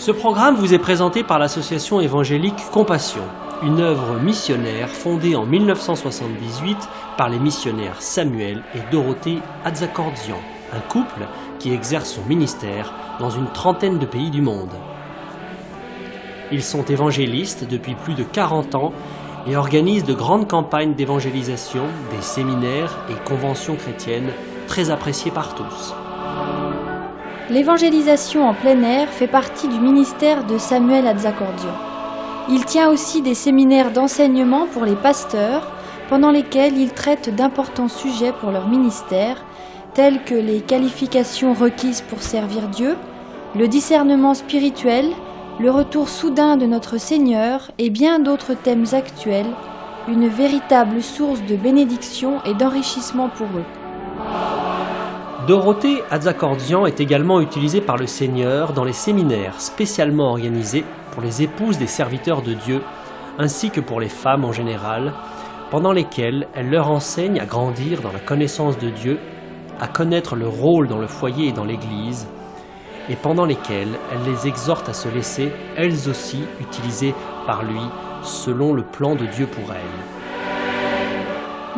Ce programme vous est présenté par l'association évangélique Compassion, une œuvre missionnaire fondée en 1978 par les missionnaires Samuel et Dorothée Atzakordzian, un couple qui exerce son ministère dans une trentaine de pays du monde. Ils sont évangélistes depuis plus de 40 ans et organisent de grandes campagnes d'évangélisation, des séminaires et conventions chrétiennes très appréciées par tous. L'évangélisation en plein air fait partie du ministère de Samuel Atzakordzian. Il tient aussi des séminaires d'enseignement pour les pasteurs, pendant lesquels il traite d'importants sujets pour leur ministère, tels que les qualifications requises pour servir Dieu, le discernement spirituel, le retour soudain de notre Seigneur et bien d'autres thèmes actuels, une véritable source de bénédiction et d'enrichissement pour eux. Dorothée Atzakordzian est également utilisée par le Seigneur dans les séminaires spécialement organisés pour les épouses des serviteurs de Dieu, ainsi que pour les femmes en général, pendant lesquels elle leur enseigne à grandir dans la connaissance de Dieu, à connaître leur rôle dans le foyer et dans l'Église, et pendant lesquels elle les exhorte à se laisser, elles aussi, utilisées par lui, selon le plan de Dieu pour elles.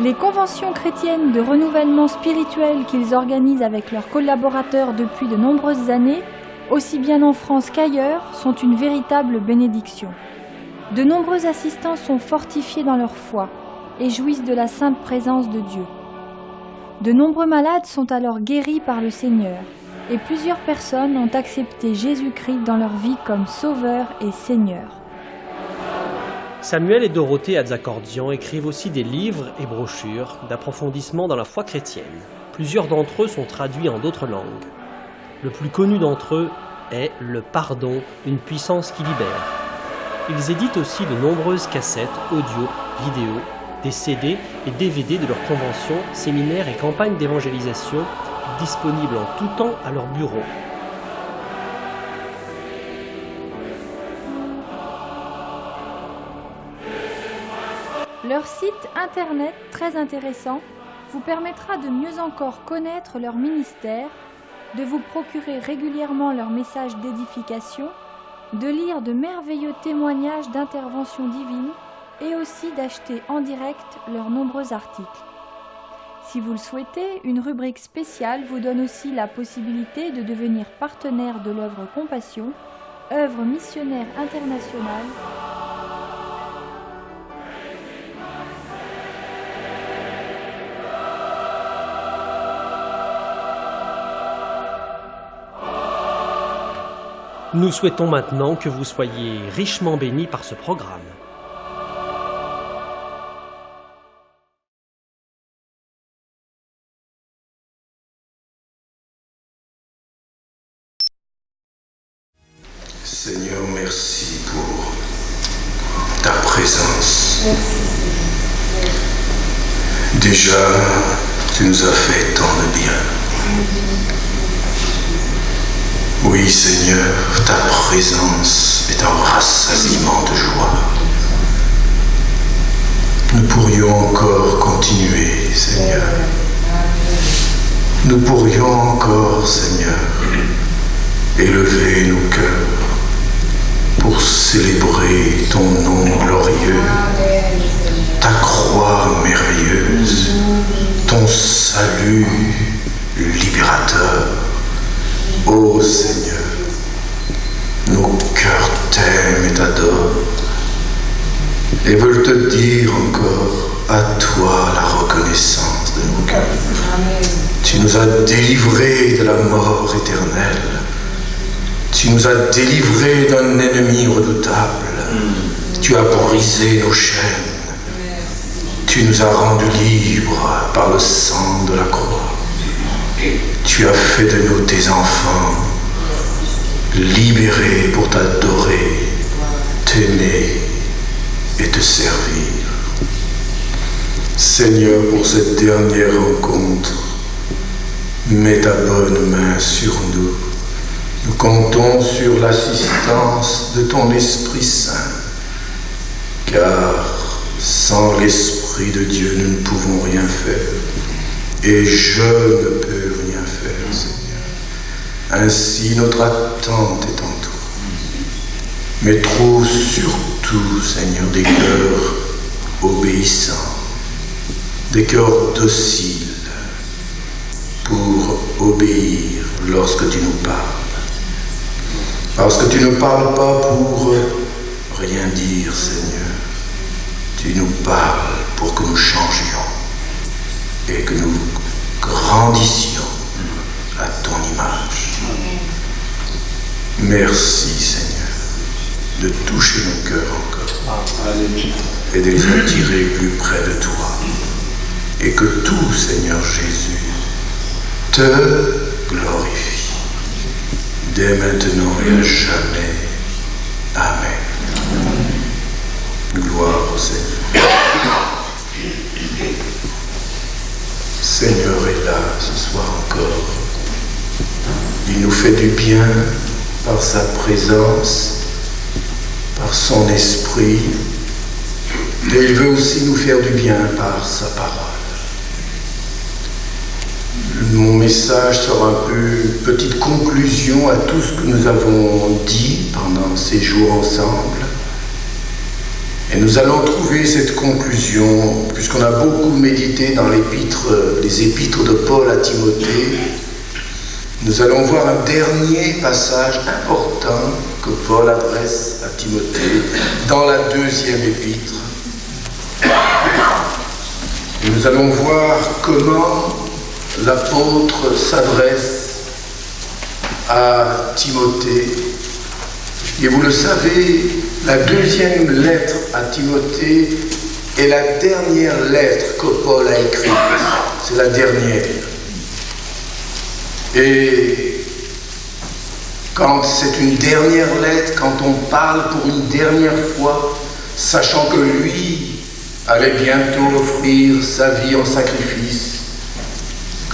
Les conventions chrétiennes de renouvellement spirituel qu'ils organisent avec leurs collaborateurs depuis de nombreuses années, aussi bien en France qu'ailleurs, sont une véritable bénédiction. De nombreux assistants sont fortifiés dans leur foi et jouissent de la sainte présence de Dieu. De nombreux malades sont alors guéris par le Seigneur et plusieurs personnes ont accepté Jésus-Christ dans leur vie comme Sauveur et Seigneur. Samuel et Dorothée Atzakordzian écrivent aussi des livres et brochures d'approfondissement dans la foi chrétienne. Plusieurs d'entre eux sont traduits en d'autres langues. Le plus connu d'entre eux est « Le pardon, une puissance qui libère ». Ils éditent aussi de nombreuses cassettes, audio, vidéo, des CD et DVD de leurs conventions, séminaires et campagnes d'évangélisation disponibles en tout temps à leur bureau. Leur site internet, très intéressant, vous permettra de mieux encore connaître leur ministère, de vous procurer régulièrement leurs messages d'édification, de lire de merveilleux témoignages d'intervention divine et aussi d'acheter en direct leurs nombreux articles. Si vous le souhaitez, une rubrique spéciale vous donne aussi la possibilité de devenir partenaire de l'œuvre Compassion, œuvre missionnaire internationale. Nous souhaitons maintenant que vous soyez richement bénis par ce programme. Seigneur, merci pour ta présence. Déjà, tu nous as fait tant de bien. Oui, Seigneur, ta présence est un rassasiement de joie. Nous pourrions encore continuer, Seigneur. Nous pourrions encore, Seigneur, élever nos cœurs pour célébrer ton nom glorieux, ta croix merveilleuse, ton salut libérateur. Ô Seigneur, nos cœurs t'aiment et t'adorent et veulent te dire encore à toi la reconnaissance de nos cœurs. Tu nous as délivrés de la mort éternelle. Tu nous as délivrés d'un ennemi redoutable. Tu as brisé nos chaînes. Tu nous as rendus libres par le sang de la croix. Tu as fait de nous tes enfants, libérés pour t'adorer, t'aimer et te servir. Seigneur, pour cette dernière rencontre, mets ta bonne main sur nous. Nous comptons sur l'assistance de ton Esprit Saint, car sans l'Esprit de Dieu, nous ne pouvons rien faire. Et je ne peux rien faire, Seigneur. Ainsi, notre attente est en toi. mais trouve surtout, Seigneur, des cœurs obéissants, des cœurs dociles pour obéir lorsque tu nous parles. Parce que tu ne parles pas pour rien dire, Seigneur. Tu nous parles pour que nous changions et que nous grandissions à ton image. Merci, Seigneur, de toucher nos cœurs encore et de les attirer plus près de toi. Et que tout, Seigneur Jésus, te glorifie dès maintenant et à jamais. Amen. Gloire au Seigneur. Seigneur est là ce soir encore. Il nous fait du bien par sa présence, par son esprit, et il veut aussi nous faire du bien par sa parole. Mon message sera un peu une petite conclusion à tout ce que nous avons dit pendant ces jours ensemble. Et nous allons trouver cette conclusion, puisqu'on a beaucoup médité dans les épîtres de Paul à Timothée. Nous allons voir un dernier passage important que Paul adresse à Timothée dans la 2e épître. Et nous allons voir comment l'apôtre s'adresse à Timothée. Et vous le savez, la 2e lettre à Timothée est la dernière lettre que Paul a écrite. C'est la dernière. Et quand c'est une dernière lettre, quand on parle pour une dernière fois, sachant que lui allait bientôt offrir sa vie en sacrifice,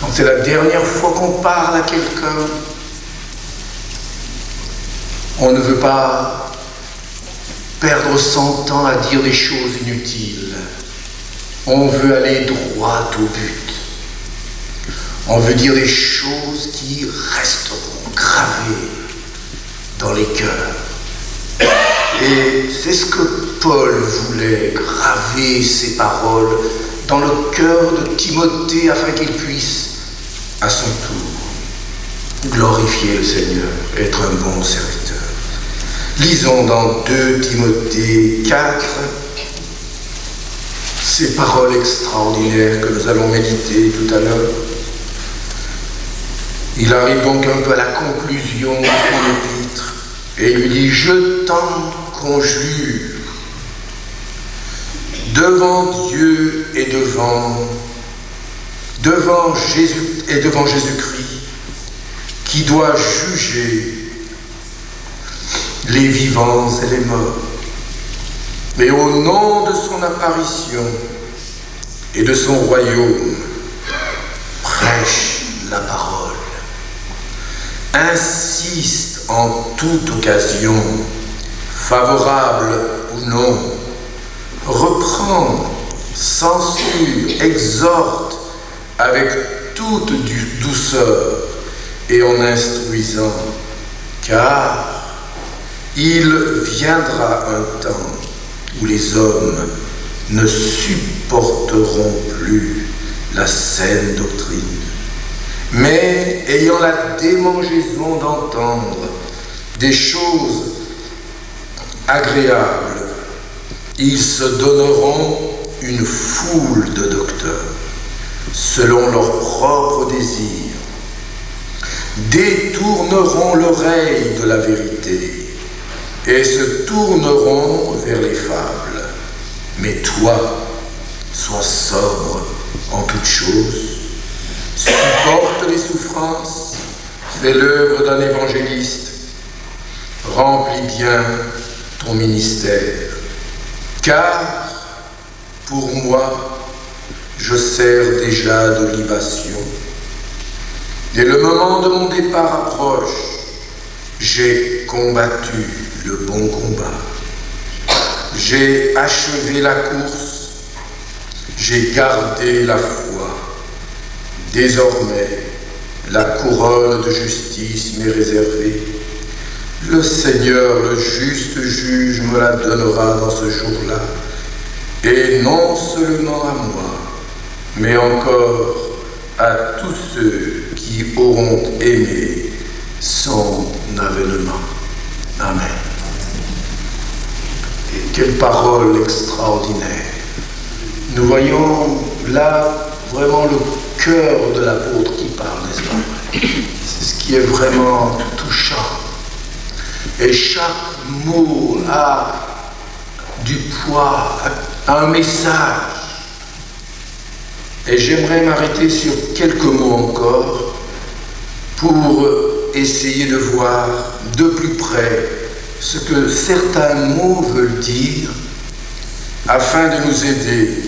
quand c'est la dernière fois qu'on parle à quelqu'un, on ne veut pas perdre son temps à dire des choses inutiles. On veut aller droit au but. On veut dire des choses qui resteront gravées dans les cœurs. Et c'est ce que Paul voulait, graver ses paroles dans le cœur de Timothée afin qu'il puisse, à son tour, glorifier le Seigneur, être un bon serviteur. Lisons dans 2 Timothée 4 ces paroles extraordinaires que nous allons méditer tout à l'heure. Il arrive donc un peu à la conclusion de son épître et il lui dit « Je t'en conjure, devant Dieu et devant Jésus-Christ, qui doit juger les vivants et les morts. Mais au nom de son apparition et de son royaume, prêche la parole. Insiste en toute occasion, favorable ou non. Reprend, censure, exhorte avec toute douceur et en instruisant, car il viendra un temps où les hommes ne supporteront plus la saine doctrine, mais ayant la démangeaison d'entendre des choses agréables, ils se donneront une foule de docteurs, selon leurs propres désirs, détourneront l'oreille de la vérité et se tourneront vers les fables. Mais toi, sois sobre en toutes choses, supporte les souffrances, fais l'œuvre d'un évangéliste, remplis bien ton ministère, car pour moi, je sers déjà de libation, et le moment de mon départ approche. J'ai combattu le bon combat, j'ai achevé la course, j'ai gardé la foi. Désormais, la couronne de justice m'est réservée, Le Seigneur, le juste juge, me la donnera dans ce jour-là, et non seulement à moi, mais encore à tous ceux qui auront aimé son avènement. Amen. Et quelle parole extraordinaire. Nous voyons là vraiment le cœur de l'apôtre qui parle, n'est-ce pas? C'est ce qui est vraiment touchant. Et chaque mot a du poids, a un message. Et j'aimerais m'arrêter sur quelques mots encore pour essayer de voir de plus près ce que certains mots veulent dire afin de nous aider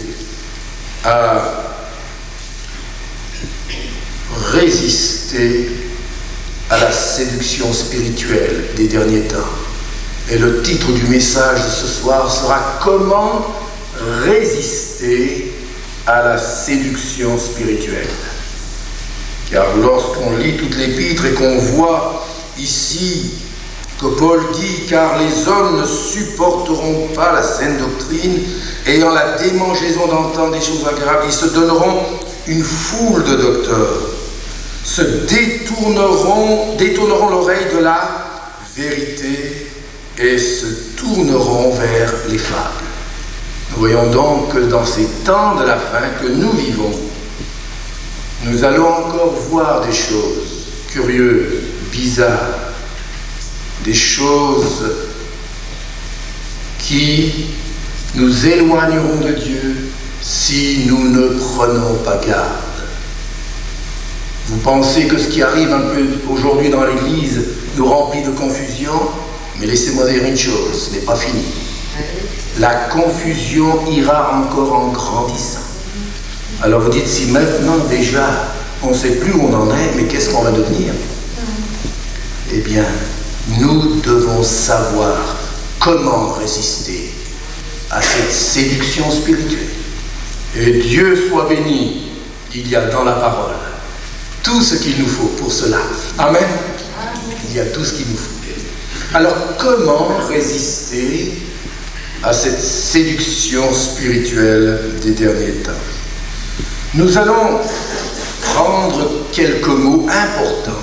à résister à la séduction spirituelle des derniers temps. Et le titre du message de ce soir sera « Comment résister à la séduction spirituelle ?» Car lorsqu'on lit toute l'épître et qu'on voit ici que Paul dit « Car les hommes ne supporteront pas la saine doctrine, ayant la démangeaison d'entendre des choses agréables, ils se donneront une foule de docteurs, se détourneront l'oreille de la vérité et se tourneront vers les fables. » Nous voyons donc que dans ces temps de la fin que nous vivons, nous allons encore voir des choses curieuses, bizarres, des choses qui nous éloigneront de Dieu si nous ne prenons pas garde. Vous pensez que ce qui arrive un peu aujourd'hui dans l'Église nous remplit de confusion, mais laissez-moi dire une chose, ce n'est pas fini. La confusion ira encore en grandissant. Alors vous dites, si maintenant déjà on ne sait plus où on en est, mais qu'est-ce qu'on va devenir? Eh bien, nous devons savoir comment résister à cette séduction spirituelle. Et Dieu soit béni, il y a dans la parole tout ce qu'il nous faut pour cela. Amen. Il y a tout ce qu'il nous faut. Alors, comment résister à cette séduction spirituelle des derniers temps? Nous allons prendre quelques mots importants.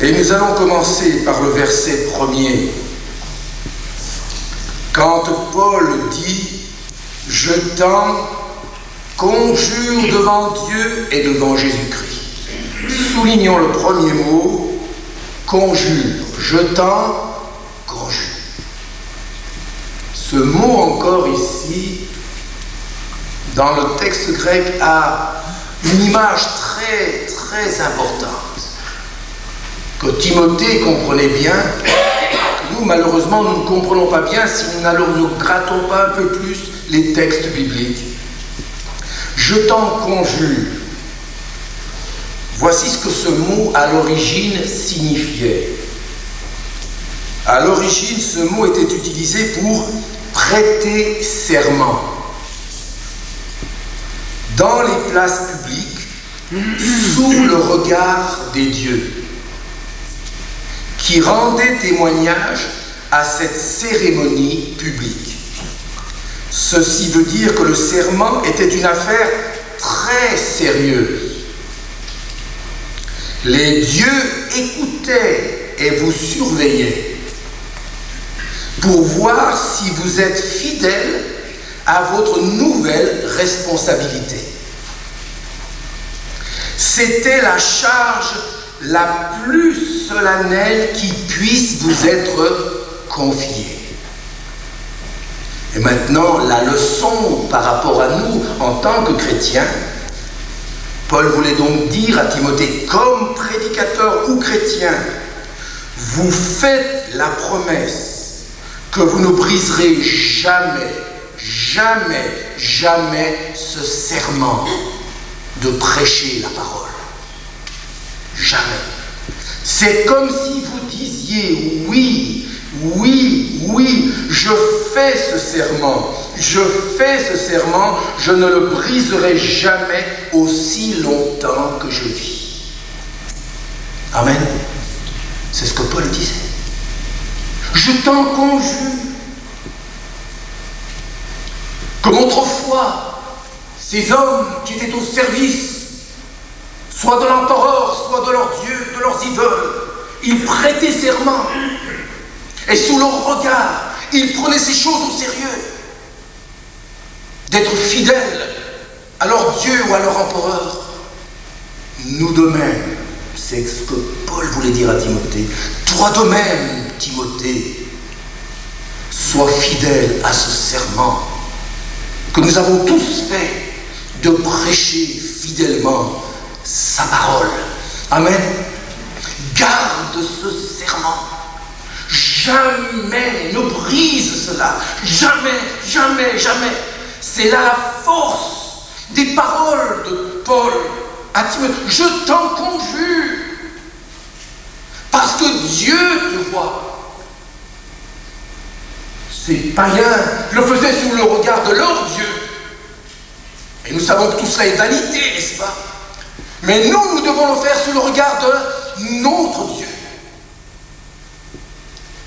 Et nous allons commencer par le verset 1er. Quand Paul dit « Je t'en conjure devant Dieu et devant Jésus-Christ ». Soulignons le premier mot, conjure. Je t'en conjure. Ce mot encore ici, dans le texte grec, a une image très, très importante. Que Timothée comprenait bien, que nous, malheureusement, nous ne comprenons pas bien si nous ne grattons pas un peu plus les textes bibliques. Je t'en conjure. Voici ce que ce mot à l'origine signifiait. À l'origine, ce mot était utilisé pour prêter serment. Dans les places publiques, sous le regard des dieux, qui rendait témoignage à cette cérémonie publique. Ceci veut dire que le serment était une affaire très sérieuse. Les dieux écoutaient et vous surveillaient pour voir si vous êtes fidèle à votre nouvelle responsabilité. C'était la charge la plus solennelle qui puisse vous être confiée. Et maintenant, la leçon par rapport à nous en tant que chrétiens, Paul voulait donc dire à Timothée, comme prédicateur ou chrétien, vous faites la promesse que vous ne briserez jamais, jamais, jamais ce serment de prêcher la parole. Jamais. C'est comme si vous disiez oui, oui, oui, je fais ce serment, je ne le briserai jamais aussi longtemps que je vis. Amen. C'est ce que Paul disait. Je t'en conjure. Comme autrefois, ces hommes qui étaient au service, soit de l'empereur, soit de leurs dieux, de leurs idoles, ils prêtaient serment. Et sous leur regard, ils prenaient ces choses au sérieux. D'être fidèles à leur Dieu ou à leur empereur. Nous de même, c'est ce que Paul voulait dire à Timothée. Toi de même, Timothée, sois fidèle à ce serment que nous avons tous fait de prêcher fidèlement sa parole. Amen. Garde ce serment. Jamais ne brise cela. Jamais, jamais, jamais. C'est là la force des paroles de Paul à Timothée. Je t'en conjure. Parce que Dieu te voit. Ces païens le faisaient sous le regard de leur Dieu. Et nous savons que tout cela est vanité, n'est-ce pas? Mais nous devons le faire sous le regard de notre Dieu.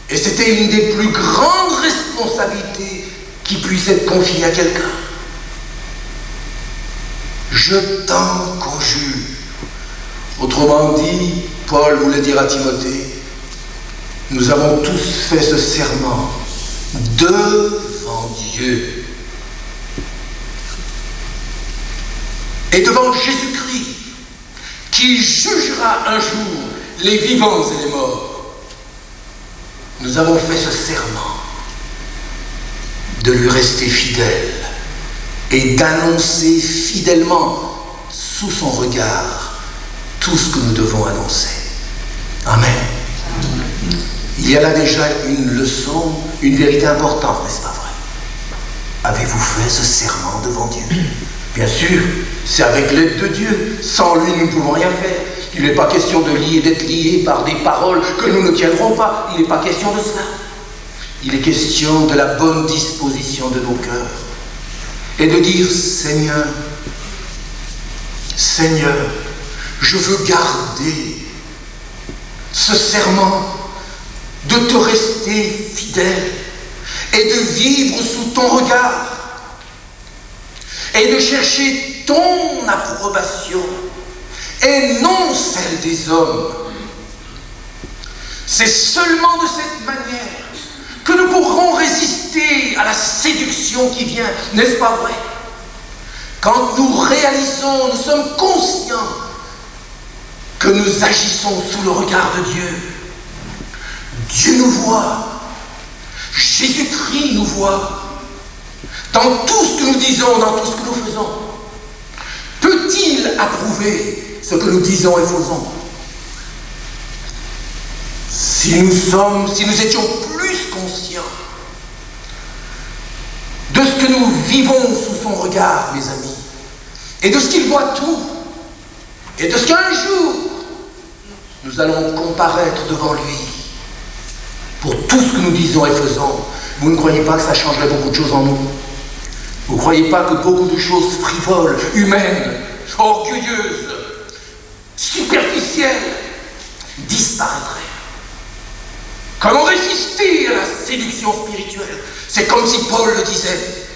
Et c'était une des plus grandes responsabilités qui puisse être confiée à quelqu'un. Je t'en conjure. Autrement dit, Paul voulait dire à Timothée, nous avons tous fait ce serment devant Dieu et devant Jésus-Christ, qui jugera un jour les vivants et les morts. Nous avons fait ce serment de lui rester fidèle et d'annoncer fidèlement sous son regard tout ce que nous devons annoncer. Amen. Il y a là déjà une leçon, une vérité importante, n'est-ce pas vrai? Avez-vous fait ce serment devant Dieu? Bien sûr, c'est avec l'aide de Dieu. Sans lui, nous ne pouvons rien faire. Il n'est pas question d'être liés par des paroles que nous ne tiendrons pas. Il n'est pas question de cela. Il est question de la bonne disposition de nos cœurs. Et de dire, Seigneur, Seigneur, je veux garder ce serment de te rester fidèle et de vivre sous ton regard et de chercher ton approbation et non celle des hommes. C'est seulement de cette manière que nous pourrons résister à la séduction qui vient, n'est-ce pas vrai? Quand nous réalisons, nous sommes conscients que nous agissons sous le regard de Dieu. Dieu nous voit, Jésus-Christ nous voit, dans tout ce que nous disons, dans tout ce que nous faisons. Peut-il approuver ce que nous disons et faisons? Si nous étions plus conscients de ce que nous vivons sous son regard, mes amis, et de ce qu'il voit tout, et de ce qu'un jour, nous allons comparaître devant lui pour tout ce que nous disons et faisons, vous ne croyez pas que ça changerait beaucoup de choses en nous? Vous ne croyez pas que beaucoup de choses frivoles, humaines, orgueilleuses, superficielles, disparaîtraient? Comment résister à la séduction spirituelle? C'est comme si Paul le disait.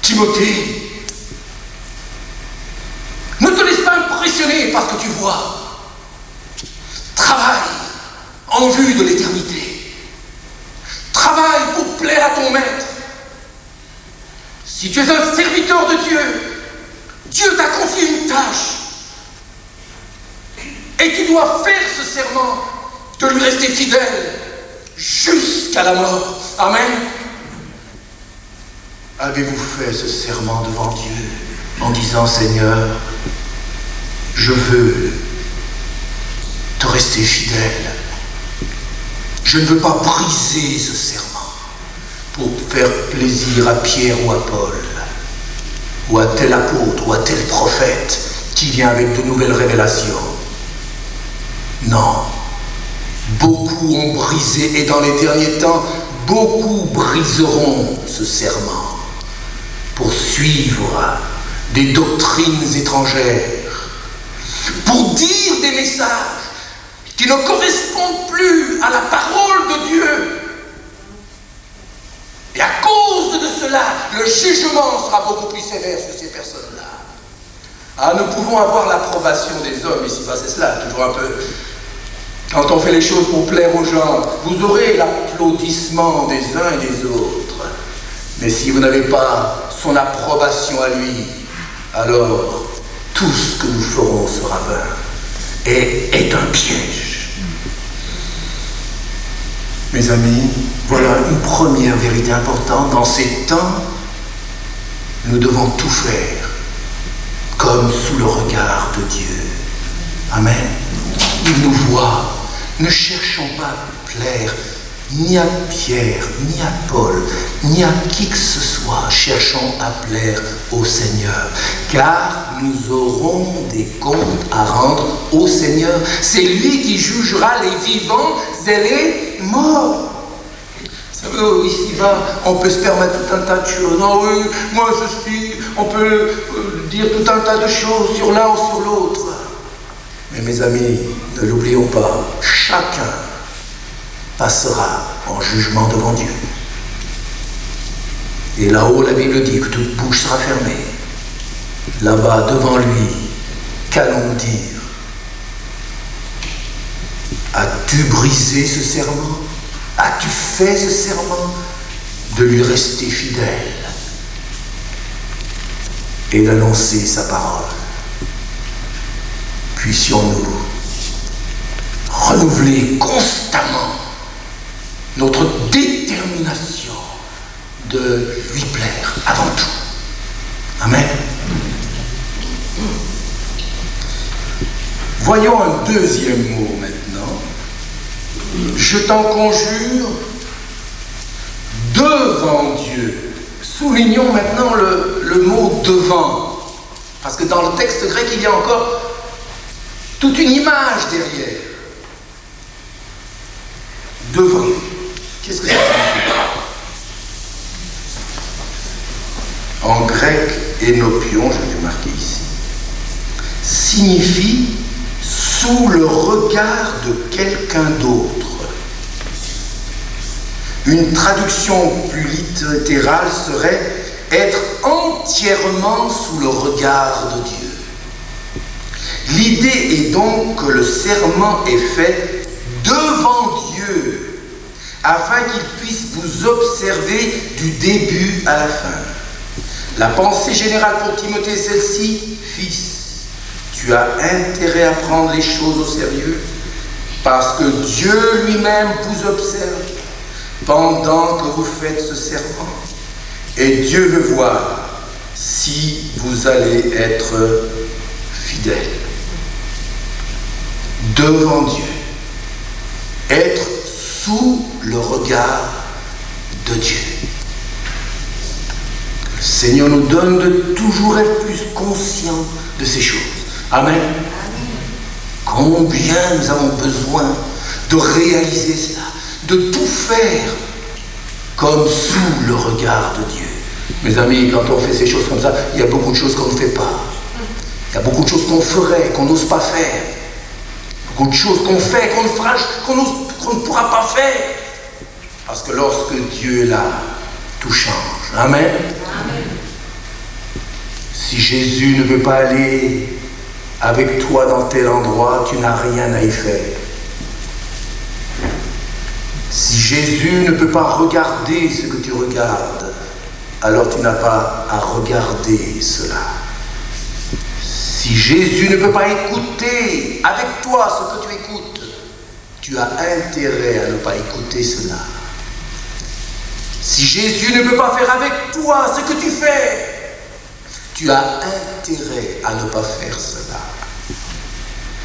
Timothée, ne te laisse pas impressionner par ce que tu vois. Travaille en vue de l'éternité. Travaille pour plaire à ton maître. Si tu es un serviteur de Dieu, Dieu t'a confié une tâche. Et tu dois faire ce serment de lui rester fidèle jusqu'à la mort. Amen. Avez-vous fait ce serment devant Dieu en disant, Seigneur, je veux te rester fidèle. Je ne veux pas briser ce serment pour faire plaisir à Pierre ou à Paul, ou à tel apôtre, ou à tel prophète qui vient avec de nouvelles révélations. Non. Beaucoup ont brisé, et dans les derniers temps, beaucoup briseront ce serment pour suivre des doctrines étrangères, pour dire des messages qui qui ne correspondent plus à la parole de Dieu. Et à cause de cela, le jugement sera beaucoup plus sévère sur ces personnes-là. Ah, nous pouvons avoir l'approbation des hommes, ici-bas, c'est cela, toujours un peu. Quand on fait les choses pour plaire aux gens, vous aurez l'applaudissement des uns et des autres. Mais si vous n'avez pas son approbation à lui, alors tout ce que nous ferons sera vain et est un piège. Mes amis, voilà une première vérité importante. Dans ces temps, nous devons tout faire comme sous le regard de Dieu. Amen. Il nous voit. Ne cherchons pas à plaire ni à Pierre, ni à Paul, ni à qui que ce soit. Cherchons à plaire au Seigneur, car nous aurons des comptes à rendre au Seigneur. C'est lui qui jugera les vivants et les morts. Vous savez, ici-bas, on peut se permettre tout un tas de choses. Non, oui, moi je suis... On peut dire tout un tas de choses sur l'un ou sur l'autre. Mais mes amis, ne l'oublions pas, chacun passera en jugement devant Dieu. Et là-haut, la Bible dit que toute bouche sera fermée. Là-bas, devant lui, qu'allons-nous dire? As-tu brisé ce serment? As-tu fait ce serment de lui rester fidèle et d'annoncer sa parole? Puissions-nous renouveler constamment notre détermination de lui plaire avant tout. Amen. Voyons un deuxième mot maintenant. Je t'en conjure devant Dieu. Soulignons maintenant le mot devant. Parce que dans le texte grec, il y a encore toute une image derrière. Devant. Qu'est-ce que ça signifie? En grec, énopion, je vais marquer ici, signifie sous le regard de quelqu'un d'autre. Une traduction plus littérale serait être entièrement sous le regard de Dieu. L'idée est donc que le serment est fait devant Dieu, afin qu'il puisse vous observer du début à la fin. La pensée générale pour Timothée est celle-ci: fils, tu as intérêt à prendre les choses au sérieux, parce que Dieu lui-même vous observe pendant que vous faites ce serment. Et Dieu veut voir si vous allez être fidèle. Devant Dieu. Être sous le regard de Dieu. Le Seigneur nous donne de toujours être plus conscients de ces choses. Amen. Amen. Combien nous avons besoin de réaliser cela, de tout faire comme sous le regard de Dieu. Mes amis, quand on fait ces choses comme ça, il y a beaucoup de choses qu'on ne fait pas. Il y a beaucoup de choses qu'on ferait, qu'on n'ose pas faire. Beaucoup de choses qu'on fait, qu'on ne fera, qu'on ne pourra pas faire. Parce que lorsque Dieu est là, tout change. Amen. Amen. Si Jésus ne veut pas aller avec toi dans tel endroit, tu n'as rien à y faire. Si Jésus ne peut pas regarder ce que tu regardes, alors tu n'as pas à regarder cela. Si Jésus ne peut pas écouter avec toi ce que tu écoutes, tu as intérêt à ne pas écouter cela. Si Jésus ne peut pas faire avec toi ce que tu fais, tu as intérêt à ne pas faire cela.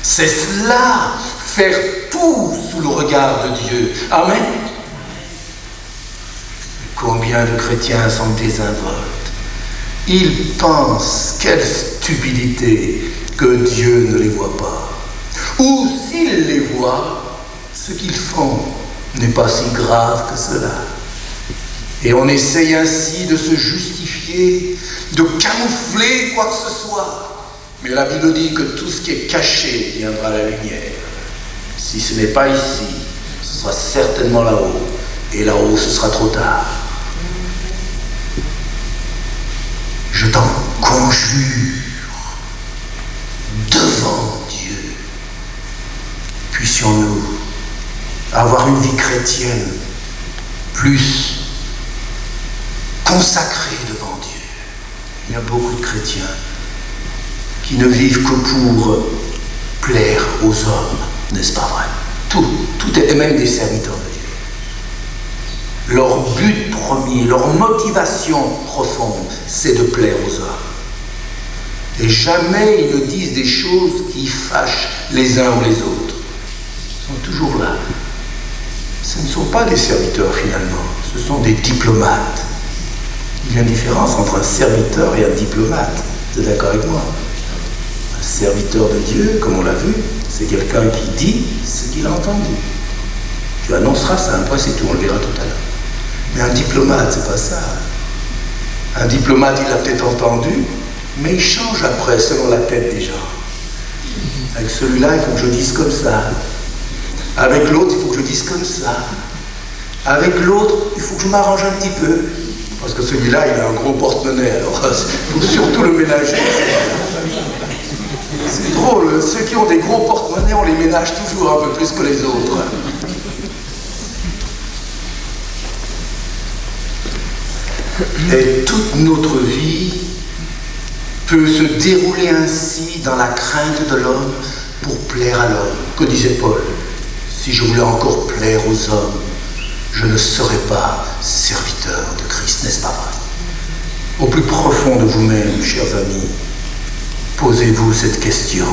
C'est cela, faire tout sous le regard de Dieu. Amen. Combien de chrétiens sont désinvoltes. Ils pensent, quelle stupidité, que Dieu ne les voit pas. Ou s'il les voit, ce qu'ils font n'est pas si grave que cela. Et on essaye ainsi de se justifier, de camoufler quoi que ce soit. Mais la Bible dit que tout ce qui est caché viendra à la lumière. Si ce n'est pas ici, ce sera certainement là-haut. Et là-haut, ce sera trop tard. Je t'en conjure, devant Dieu, puissions-nous avoir une vie chrétienne plus consacrée devant Dieu. Il y a beaucoup de chrétiens qui ne vivent que pour plaire aux hommes, n'est-ce pas vrai? Tout est, et même des serviteurs de Dieu. Leur but premier, leur motivation profonde, c'est de plaire aux hommes. Et jamais ils ne disent des choses qui fâchent les uns ou les autres. Ils sont toujours là. Ce ne sont pas des serviteurs finalement, ce sont des diplomates. Il y a une différence entre un serviteur et un diplomate. Vous êtes d'accord avec moi? Un serviteur de Dieu, comme on l'a vu, c'est quelqu'un qui dit ce qu'il a entendu. Tu annonceras ça, un point c'est tout, on le verra tout à l'heure. Mais un diplomate, c'est pas ça. Un diplomate, il a peut-être entendu, mais il change après, selon la tête des gens. Avec celui-là, il faut que je dise comme ça. Avec l'autre, il faut que je dise comme ça. Avec l'autre, il faut que je m'arrange un petit peu. Parce que celui-là, il a un gros porte-monnaie, alors il faut surtout le ménager. C'est drôle, ceux qui ont des gros porte-monnaies, on les ménage toujours un peu plus que les autres. Et toute notre vie peut se dérouler ainsi dans la crainte de l'homme pour plaire à l'homme. Que disait Paul? Si je voulais encore plaire aux hommes, je ne serais pas serviteur de Christ, n'est-ce pas vrai? Au plus profond de vous-même, chers amis, posez-vous cette question.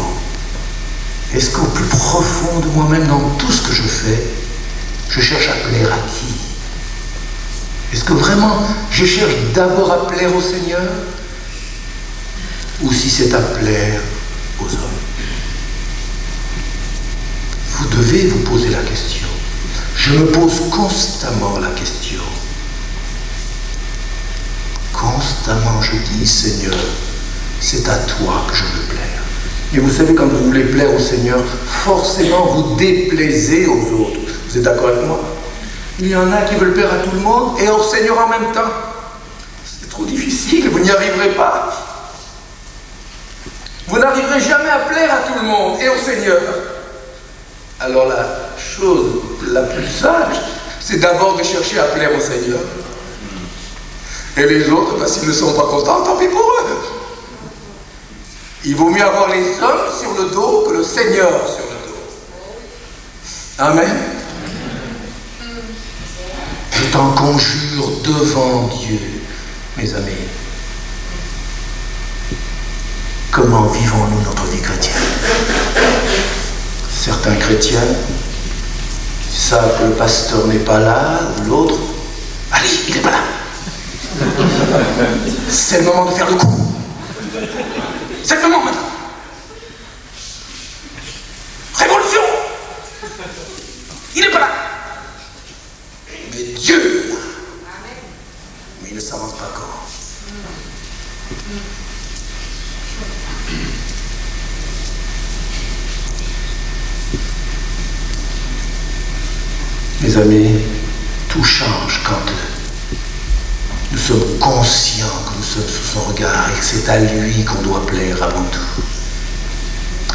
Est-ce qu'au plus profond de moi-même, dans tout ce que je fais, je cherche à plaire à qui? Est-ce que vraiment je cherche d'abord à plaire au Seigneur? Ou si c'est à plaire aux hommes? Vous devez vous poser la question. Je me pose constamment la question. Constamment je dis, Seigneur, c'est à toi que je veux plaire. Et vous savez, quand vous voulez plaire au Seigneur, forcément vous déplaisez aux autres. Vous êtes d'accord avec moi? Il y en a qui veulent plaire à tout le monde et au Seigneur en même temps. C'est trop difficile, vous n'y arriverez pas. Vous n'arriverez jamais à plaire à tout le monde et au Seigneur. Alors la chose la plus sage, c'est d'abord de chercher à plaire au Seigneur. Et les autres, s'ils ne sont pas contents, tant pis pour eux. Il vaut mieux avoir les hommes sur le dos que le Seigneur sur le dos. Amen. Je t'en conjure devant Dieu, mes amis. Comment vivons-nous notre vie chrétienne? Certains chrétiens savent que le pasteur n'est pas là, ou l'autre, allez, il n'est pas là. C'est le moment de faire le coup. C'est le moment maintenant. Révolution. Il n'est pas là. Mais Dieu, mais il ne s'avance pas quand. Mes amis, tout change quand nous sommes conscients que nous sommes sous son regard et que c'est à lui qu'on doit plaire avant tout.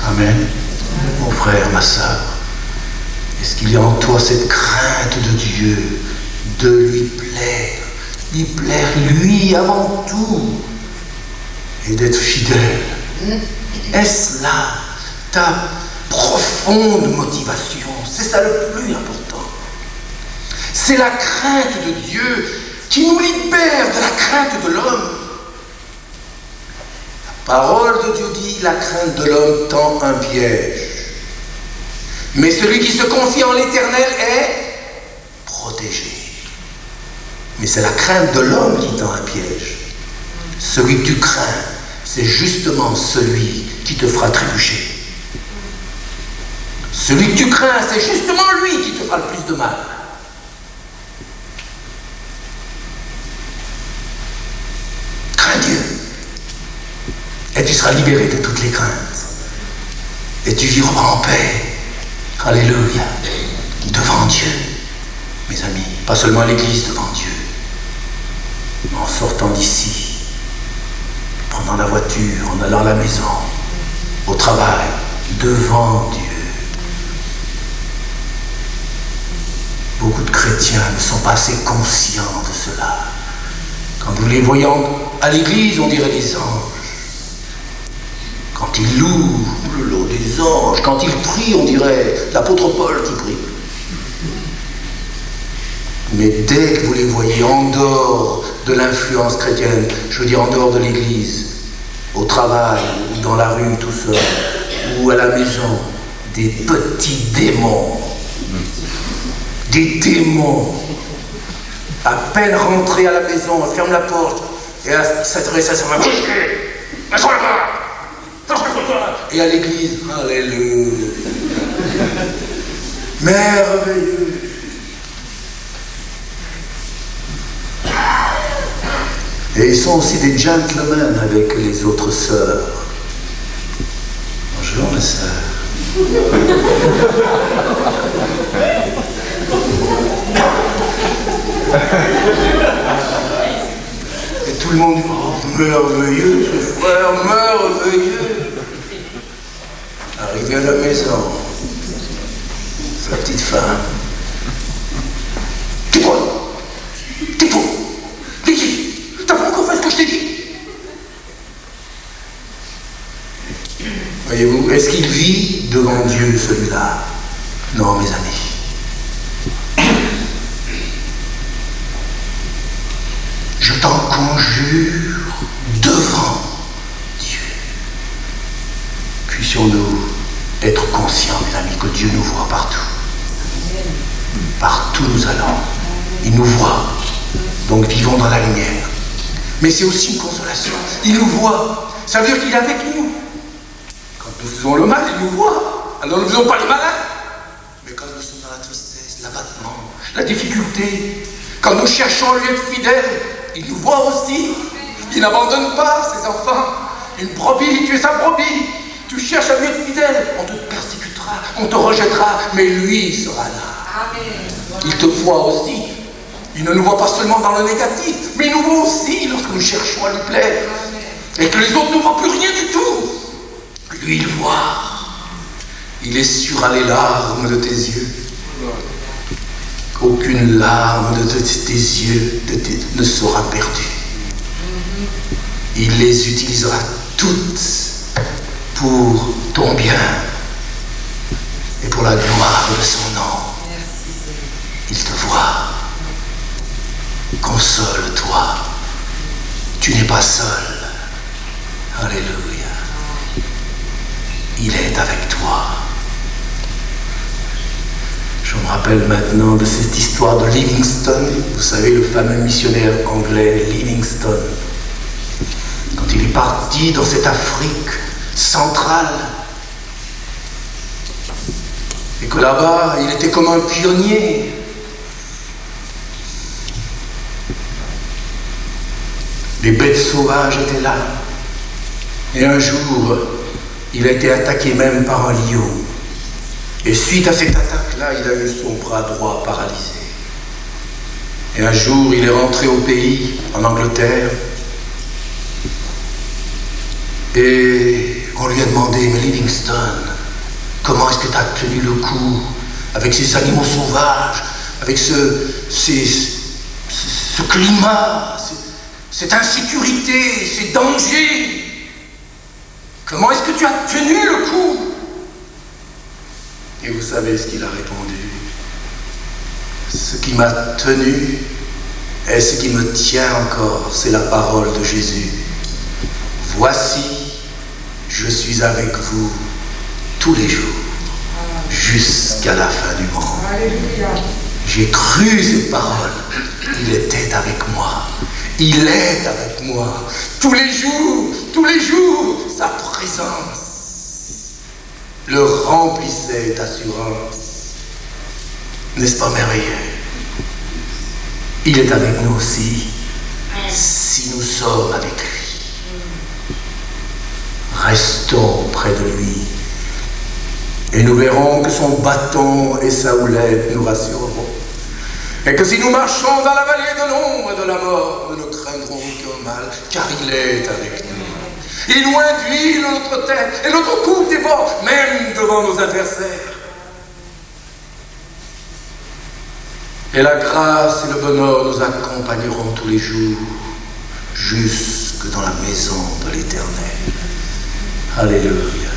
Amen. Mon frère, ma sœur, est-ce qu'il y a en toi cette crainte de Dieu, de lui plaire lui avant tout, et d'être fidèle? Est-ce là ta profonde motivation? C'est ça le plus important. C'est la crainte de Dieu qui nous libère de la crainte de l'homme. La parole de Dieu dit, la crainte de l'homme tend un piège. Mais celui qui se confie en l'Éternel est protégé. Mais c'est la crainte de l'homme qui tend un piège. Celui que tu crains, c'est justement celui qui te fera trébucher. Celui que tu crains, c'est justement lui qui te fera le plus de mal. Crains Dieu. Et tu seras libéré de toutes les craintes. Et tu vivras en paix. Alléluia. Devant Dieu, mes amis, pas seulement à l'église, devant Dieu. En sortant d'ici, prenant la voiture, en allant à la maison, au travail, devant Dieu. Beaucoup de chrétiens ne sont pas assez conscients de cela. Quand vous les voyez à l'église, on dirait des anges. Quand ils louent, le lot des anges. Quand ils prient, on dirait l'apôtre Paul qui prie. Mais dès que vous les voyez en dehors de l'influence chrétienne, je veux dire en dehors de l'église, au travail, ou dans la rue tout seul, ou à la maison, des petits démons. Des démons. À peine rentrés à la maison, on ferme la porte, et à s'adresse à sa maman. Et à l'église, alléluia. Merveilleux. Et ils sont aussi des gentlemen avec les autres sœurs. Bonjour mes sœurs. Et tout le monde dit, oh merveilleux ce frère, merveilleux. Arrivé à la maison, sa petite femme. T'es quoi? T'es fou? T'es qui? T'as pas encore fait ce que je t'ai dit? Voyez-vous, est-ce qu'il vit devant Dieu celui-là? Non, mes amis. Je t'en conjure devant Dieu. Puissions-nous être conscients, mes amis, que Dieu nous voit partout. Partout nous allons. Il nous voit. Donc vivons dans la lumière. Mais c'est aussi une consolation. Il nous voit. Ça veut dire qu'il est avec nous. Quand nous faisons le mal, il nous voit. Alors ne faisons pas les malins. Mais quand nous sommes dans la tristesse, l'abattement, la difficulté, quand nous cherchons à lui être fidèles, il nous voit aussi. Il n'abandonne pas ses enfants. Une brebis, tu es sa brebis. Tu cherches à lui être fidèle. On te persécutera, on te rejettera, mais lui sera là. Amen. Il te voit aussi. Il ne nous voit pas seulement dans le négatif, mais il nous voit aussi lorsque nous cherchons à lui plaire. Et que les autres ne voient plus rien du tout. Lui, il voit. Il essuiera les larmes de tes yeux. Qu'aucune larme de tes yeux ne sera perdue. Il les utilisera toutes pour ton bien et pour la gloire de son nom. Il te voit. Console-toi. Tu n'es pas seul. Alléluia. Il est avec toi. Je me rappelle maintenant de cette histoire de Livingstone. Vous savez, le fameux missionnaire anglais Livingstone. Quand il est parti dans cette Afrique centrale, et que là-bas, il était comme un pionnier. Les bêtes sauvages étaient là. Et un jour, il a été attaqué même par un lion. Et suite à cette attaque-là, il a eu son bras droit paralysé. Et un jour, il est rentré au pays, en Angleterre. Et on lui a demandé, mais Livingstone, comment est-ce que tu as tenu le coup avec ces animaux sauvages, avec ce climat, cette insécurité, ces dangers? Comment est-ce que tu as tenu le coup? Et vous savez ce qu'il a répondu? Ce qui m'a tenu et ce qui me tient encore, c'est la parole de Jésus. Voici, je suis avec vous tous les jours, jusqu'à la fin du monde. J'ai cru ces paroles. Il était avec moi. Il est avec moi. Tous les jours, sa présence le remplissait d'assurance. N'est-ce pas merveilleux? Il est avec nous aussi, si nous sommes avec lui. Restons près de lui. Et nous verrons que son bâton et sa houlette nous rassureront. Et que si nous marchons dans la vallée de l'ombre et de la mort, nous ne craindrons aucun mal, car il est avec nous. Il nous induit notre tête et notre cou dévore, même devant nos adversaires. Et la grâce et le bonheur nous accompagneront tous les jours, jusque dans la maison de l'Éternel. Alléluia.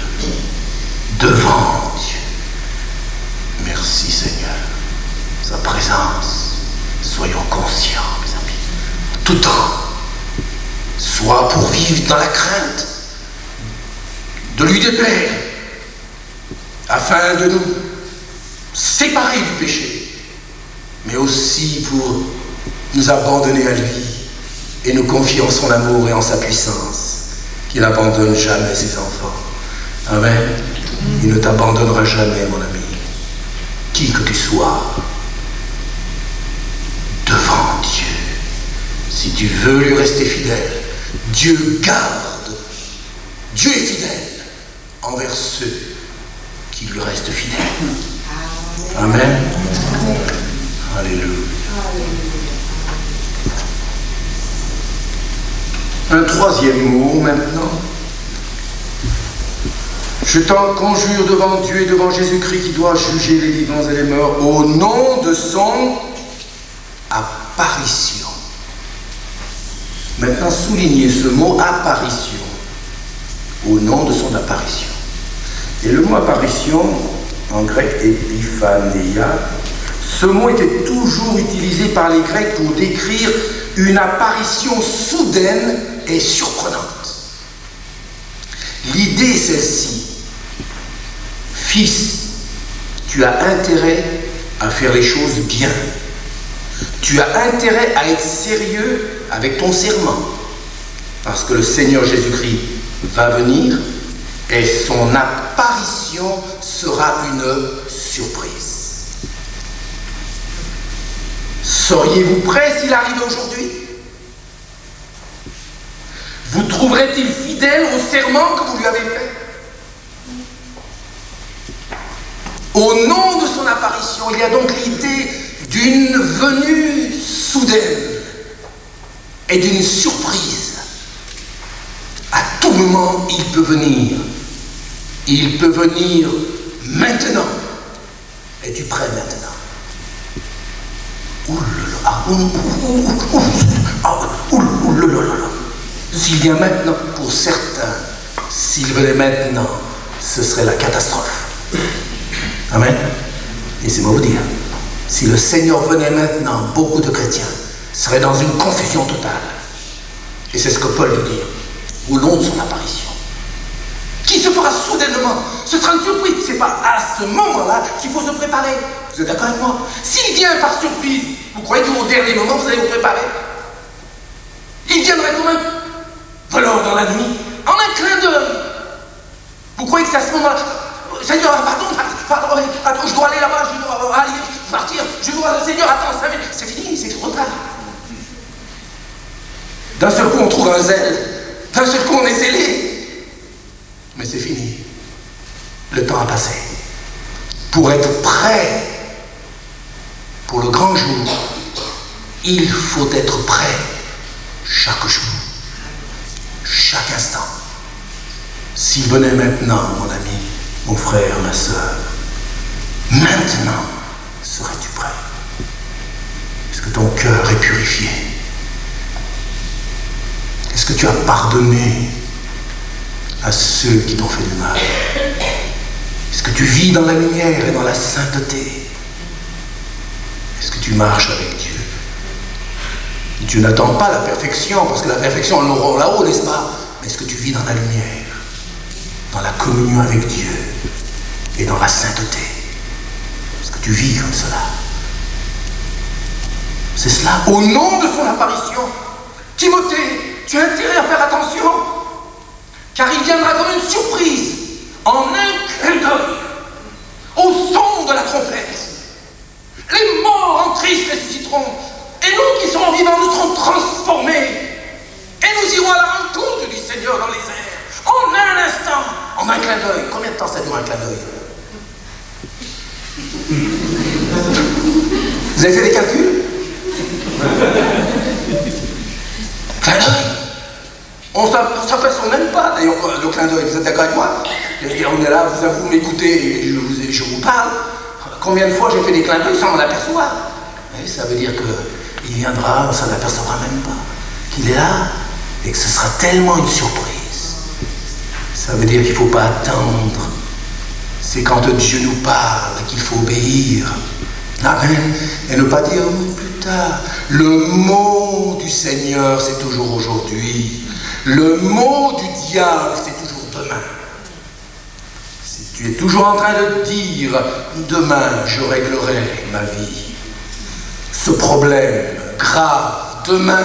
Devant Dieu. Merci Seigneur. Sa présence, soyons conscients, mes amis, tout temps, soit pour vivre dans la crainte de lui déplaire, afin de nous séparer du péché, mais aussi pour nous abandonner à lui et nous confier en son amour et en sa puissance, qui n'abandonne jamais ses enfants. Amen. Il ne t'abandonnera jamais, mon ami, qui que tu sois. Devant Dieu, si tu veux lui rester fidèle, Dieu garde, Dieu est fidèle envers ceux qui lui restent fidèles. Amen. Amen. Alléluia. Un troisième mot maintenant. Je t'en conjure devant Dieu et devant Jésus-Christ qui doit juger les vivants et les morts au nom de son apparition. Maintenant, soulignez ce mot apparition, au nom de son apparition. Et le mot apparition, en grec épiphanéia, ce mot était toujours utilisé par les Grecs pour décrire une apparition soudaine et surprenante. L'idée est celle-ci. Fils, tu as intérêt à faire les choses bien. Tu as intérêt à être sérieux avec ton serment, parce que le Seigneur Jésus-Christ va venir et son apparition sera une surprise. Seriez-vous prêts s'il arrive aujourd'hui? Vous trouverait-il fidèle au serment que vous lui avez fait? Au nom de son apparition, il y a donc l'idée d'une venue soudaine et d'une surprise. À tout moment, il peut venir. Il peut venir maintenant. Es-tu prêt maintenant? S'il vient maintenant, pour certains, s'il venait maintenant, ce serait la catastrophe. Amen. Laissez-moi vous dire, si le Seigneur venait maintenant, beaucoup de chrétiens seraient dans une confusion totale. Et c'est ce que Paul veut dire, au long de son apparition. Qui se fera soudainement? Ce sera une surprise. C'est pas à ce moment-là qu'il faut se préparer. Vous êtes d'accord avec moi? S'il vient par surprise, vous croyez qu'au dernier moment, vous allez vous préparer? Il viendrait comme un voleur dans la nuit, en un clin d'œil. Vous croyez que c'est à ce moment-là? Seigneur, pardon, je dois aller là-bas, je dois aller partir, Seigneur, attends, c'est fini, c'est trop tard. D'un seul coup, on trouve un zèle, d'un seul coup, on est zélé. Mais c'est fini. Le temps a passé. Pour être prêt pour le grand jour, il faut être prêt chaque jour, chaque instant. S'il venait maintenant, mon ami, mon frère, ma soeur, maintenant, serais-tu prêt? Est-ce que ton cœur est purifié? Est-ce que tu as pardonné à ceux qui t'ont fait du mal? Est-ce que tu vis dans la lumière et dans la sainteté? Est-ce que tu marches avec Dieu? Dieu n'attend pas la perfection, parce que la perfection, on l'aura là-haut, n'est-ce pas? Mais est-ce que tu vis dans la lumière, dans la communion avec Dieu et dans la sainteté? Est-ce que tu vis comme cela? C'est cela, au nom de son apparition. Timothée, tu as intérêt à faire attention, car il viendra comme une surprise, en un clin d'œil, au son de la trompette. Les morts en Christ ressusciteront, et nous qui serons vivants, nous serons transformés, et nous irons à la rencontre du Seigneur dans les airs, en un instant, en un clin d'œil. Combien de temps ça dure un clin d'œil? Clin d'œil. On s'aperçoit même pas, d'ailleurs, le clin d'œil, vous êtes d'accord avec moi? On est là, vous m'écoutez, et je vous parle. Combien de fois j'ai fait des clins d'œil sans m'en apercevoir? Et ça veut dire qu'il viendra, on s'en apercevra même pas. Qu'il est là, et que ce sera tellement une surprise. Ça veut dire qu'il ne faut pas attendre. C'est quand Dieu nous parle qu'il faut obéir. Amen. Et ne pas dire plus tard. Le mot du Seigneur, c'est toujours aujourd'hui. Le mot du diable, c'est toujours demain. Si tu es toujours en train de dire, demain, je réglerai ma vie. Ce problème grave, demain,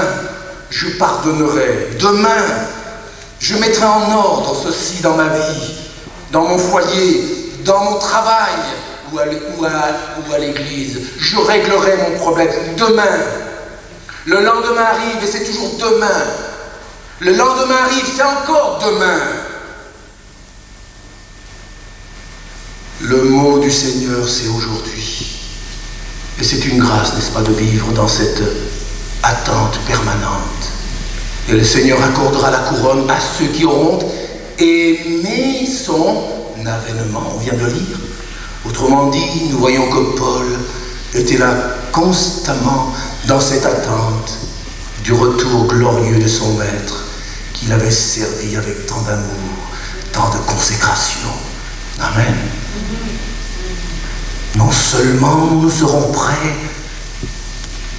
je pardonnerai. Demain, je mettrai en ordre ceci dans ma vie, dans mon foyer, dans mon travail ou à l'église. Je réglerai mon problème demain. Le lendemain arrive et c'est toujours demain. Le lendemain arrive, c'est encore demain. Le mot du Seigneur, c'est aujourd'hui. Et c'est une grâce, n'est-ce pas, de vivre dans cette attente permanente. Et le Seigneur accordera la couronne à ceux qui auront aimé son avènement. On vient de le lire. Autrement dit, nous voyons que Paul était là constamment dans cette attente du retour glorieux de son maître, qu'il avait servi avec tant d'amour, tant de consécration. Amen. Non seulement nous serons prêts,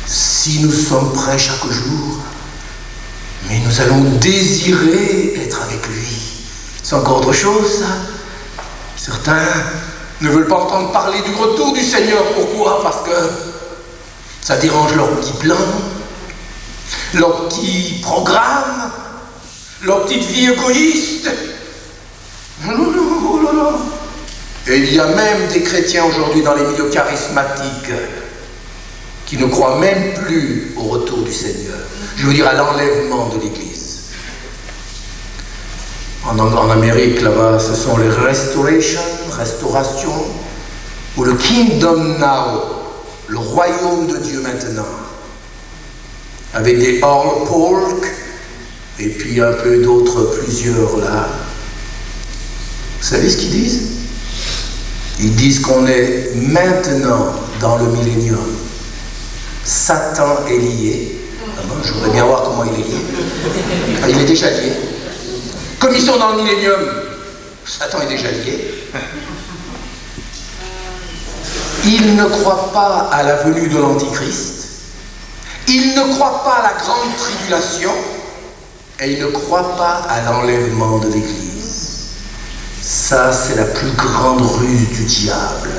si nous sommes prêts chaque jour, mais nous allons désirer être avec lui. C'est encore autre chose, ça. Certains ne veulent pas entendre parler du retour du Seigneur. Pourquoi? Parce que ça dérange leur petit plan, leur petit programme, leur petite vie égoïste. Non. Et il y a même des chrétiens aujourd'hui dans les milieux charismatiques qui ne croient même plus au retour du Seigneur. Je veux dire à l'enlèvement de l'Église. En Amérique, là-bas, ce sont les restaurations, ou le Kingdom Now, le royaume de Dieu maintenant, avec des all pork, et puis un peu d'autres, plusieurs là. Vous savez ce qu'ils disent? Ils disent qu'on est maintenant dans le millénium. Satan est lié. Ah bon, je voudrais bien voir comment il est lié. Ah, il est déjà lié. Comme ils sont dans le millénium, Satan est déjà lié. Ils ne croient pas à la venue de l'Antichrist. Ils ne croient pas à la grande tribulation. Et ils ne croient pas à l'enlèvement de l'Église. Ça, c'est la plus grande ruse du diable.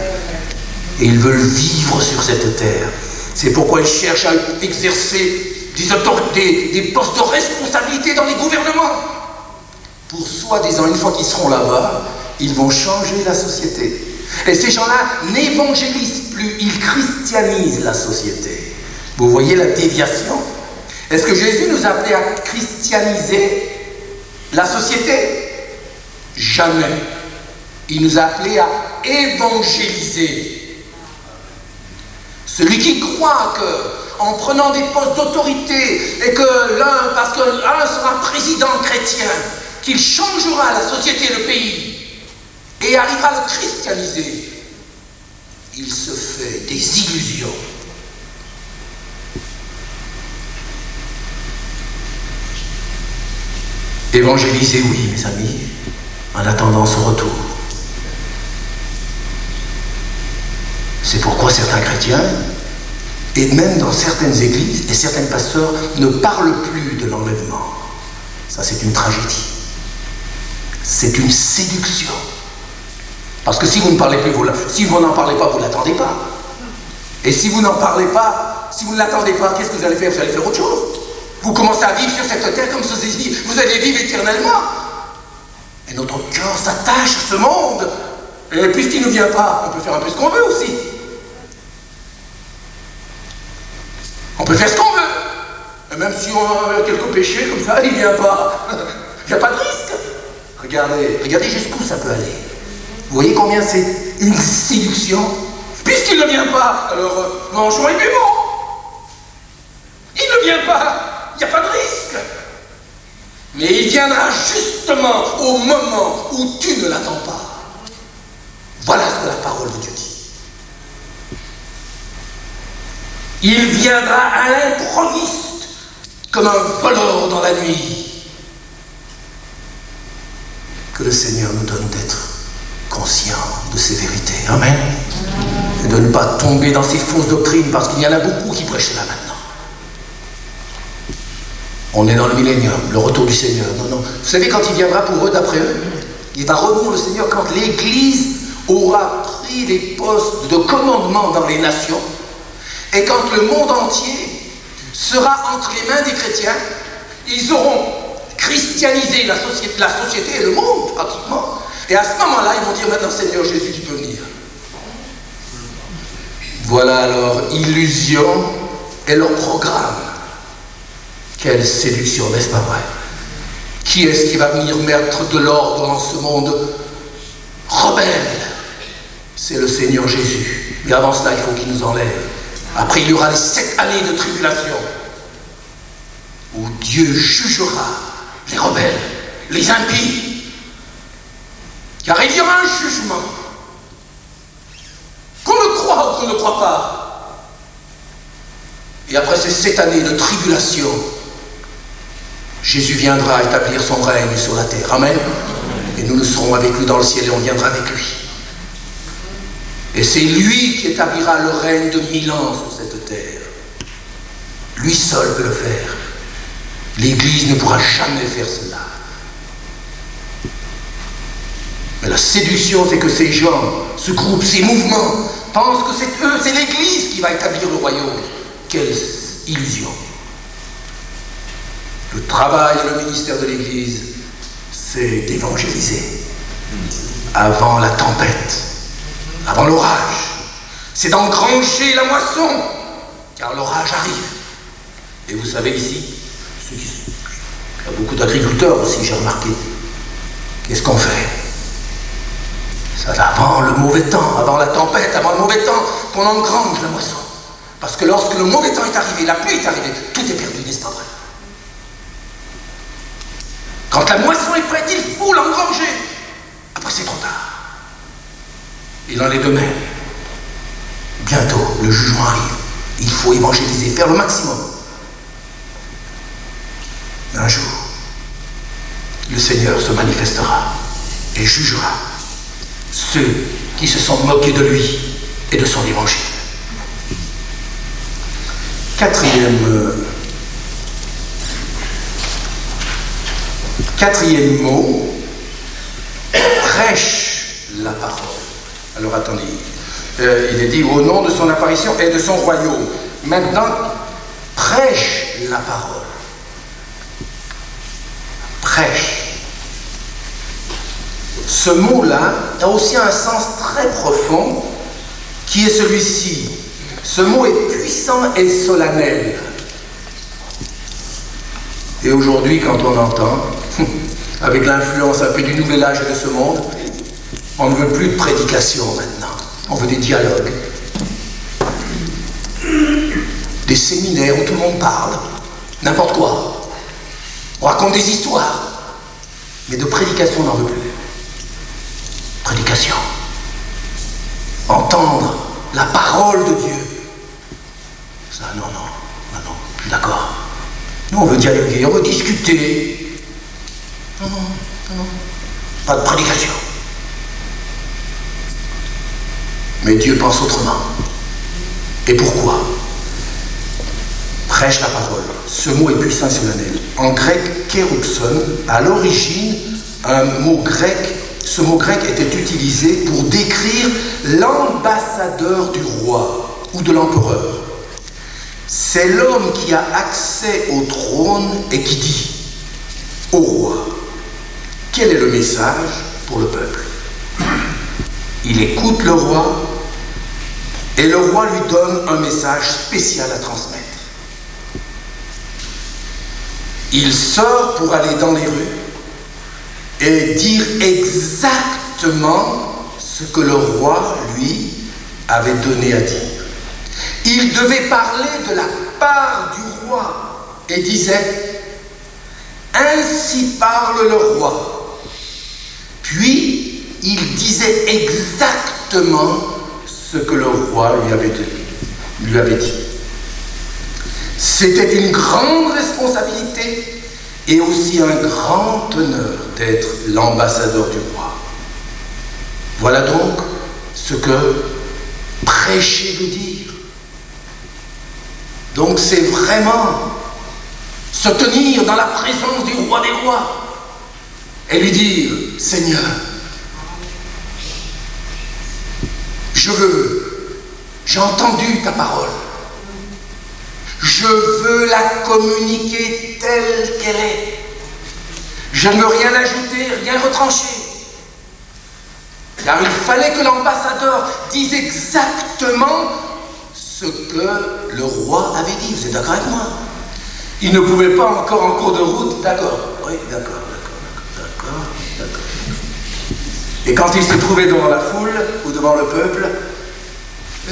Et ils veulent vivre sur cette terre. C'est pourquoi ils cherchent à exercer des postes de responsabilité dans les gouvernements. Pour soi-disant, une fois qu'ils seront là-bas, ils vont changer la société. Et ces gens-là n'évangélisent plus, ils christianisent la société. Vous voyez la déviation? Est-ce que Jésus nous appelait à christianiser la société? Jamais. Il nous a appelés à évangéliser. Celui qui croit qu'en prenant des postes d'autorité et que parce que l'un sera président chrétien, qu'il changera la société et le pays et arrivera à le christianiser, il se fait des illusions. Évangéliser, oui, mes amis, en attendant son retour. C'est pourquoi certains chrétiens, et même dans certaines églises, et certains pasteurs ne parlent plus de l'enlèvement. Ça, c'est une tragédie. C'est une séduction. Parce que si vous ne parlez plus, si vous n'en parlez pas, vous ne l'attendez pas. Et si vous n'en parlez pas, si vous ne l'attendez pas, qu'est-ce que vous allez faire? Vous allez faire autre chose. Vous commencez à vivre sur cette terre comme ceci dit. Vous allez vivre éternellement. Et notre cœur s'attache à ce monde. Et puisqu'il ne vient pas, on peut faire un peu ce qu'on veut aussi. On peut faire ce qu'on veut. Et même si on a quelques péchés comme ça, il ne vient pas. Il n'y a pas de risque. Regardez jusqu'où ça peut aller. Vous voyez combien c'est une séduction? Puisqu'il ne vient pas, alors mangeons et buvons. Il ne vient pas, il n'y a pas de risque. Mais il viendra justement au moment où tu ne l'attends pas. Voilà ce que la parole de Dieu dit. Il viendra à l'improviste, comme un voleur dans la nuit. Que le Seigneur nous donne d'être conscients de ces vérités. Amen. Et de ne pas tomber dans ces fausses doctrines, parce qu'il y en a beaucoup qui prêchent là maintenant. On est dans le millénium, le retour du Seigneur. Non, non. Vous savez, quand il viendra pour eux, d'après eux, il va revenir le Seigneur quand l'Église aura pris les postes de commandement dans les nations, et quand le monde entier sera entre les mains des chrétiens. Ils auront christianisé la société et le monde, pratiquement. Et à ce moment-là, ils vont dire, maintenant, Seigneur Jésus, tu peux venir. Voilà alors illusion et leur programme. Quelle séduction, n'est-ce pas vrai? Qui est-ce qui va venir mettre de l'ordre dans ce monde rebelle? C'est le Seigneur Jésus. Mais avant cela, il faut qu'il nous enlève. Après, il y aura les 7 années de tribulation où Dieu jugera les rebelles, les impies. Car il y aura un jugement. Qu'on le croit ou qu'on ne croit pas. Et après ces 7 années de tribulation, Jésus viendra établir son règne sur la terre. Amen. Et nous serons avec lui dans le ciel et on viendra avec lui. Et c'est lui qui établira le règne de 1000 ans sur cette terre. Lui seul peut le faire. L'Église ne pourra jamais faire cela. Mais la séduction, c'est que ces gens, ce groupe, ces mouvements, pensent que c'est eux, c'est l'Église qui va établir le royaume. Quelle illusion. Le travail et le ministère de l'Église, c'est d'évangéliser avant la tempête, avant l'orage. C'est d'engranger la moisson, car l'orage arrive. Et vous savez ici, il y a beaucoup d'agriculteurs aussi, j'ai remarqué. Qu'est-ce qu'on fait? C'est avant le mauvais temps, avant la tempête, avant le mauvais temps, qu'on engrange la moisson. Parce que lorsque le mauvais temps est arrivé, la pluie est arrivée, tout est perdu, n'est-ce pas vrai? Quand la moisson est prête, il faut l'engranger. Après, c'est trop tard. Il en est de même. Bientôt, le jugement arrive. Il faut évangéliser, faire le maximum. Un jour, le Seigneur se manifestera et jugera ceux qui se sont moqués de lui et de son évangile. Quatrième mot, prêche la parole. Alors attendez, il est dit au nom de son apparition et de son royaume. Maintenant, prêche la parole. Prêche. Ce mot-là a aussi un sens très profond qui est celui-ci. Ce mot est puissant et solennel. Et aujourd'hui, quand on entend, avec l'influence un peu du nouvel âge et de ce monde, on ne veut plus de prédication maintenant. On veut des dialogues. Des séminaires où tout le monde parle. N'importe quoi. On raconte des histoires. Mais de prédication, on n'en veut plus. Prédication. Entendre la parole de Dieu. Ça, non, plus d'accord. Nous, on veut dialoguer, on veut discuter. Non. Pas de prédication. Mais Dieu pense autrement. Et pourquoi? Prêche la parole. Ce mot est puissant et solennel. En grec, kéruxon, à l'origine, ce mot grec était utilisé pour décrire l'ambassadeur du roi ou de l'empereur. C'est l'homme qui a accès au trône et qui dit au roi, quel est le message pour le peuple? Il écoute le roi et le roi lui donne un message spécial à transmettre. Il sort pour aller dans les rues et dire exactement ce que le roi, lui, avait donné à dire. Il devait parler de la part du roi et disait Ainsi parle le roi. Puis, il disait exactement ce que le roi lui avait dit. C'était une grande responsabilité et aussi un grand honneur d'être l'ambassadeur du roi. Voilà donc ce que prêcher veut dire. Donc c'est vraiment se tenir dans la présence du roi des rois et lui dire, Seigneur, j'ai entendu ta parole. Je veux la communiquer telle qu'elle est. Je ne veux rien ajouter, rien retrancher. Car il fallait que l'ambassadeur dise exactement ce que le roi avait dit. Vous êtes d'accord avec moi? Il ne pouvait pas encore en cours de route, d'accord, oui, d'accord. Et quand il se trouvait devant la foule ou devant le peuple, ah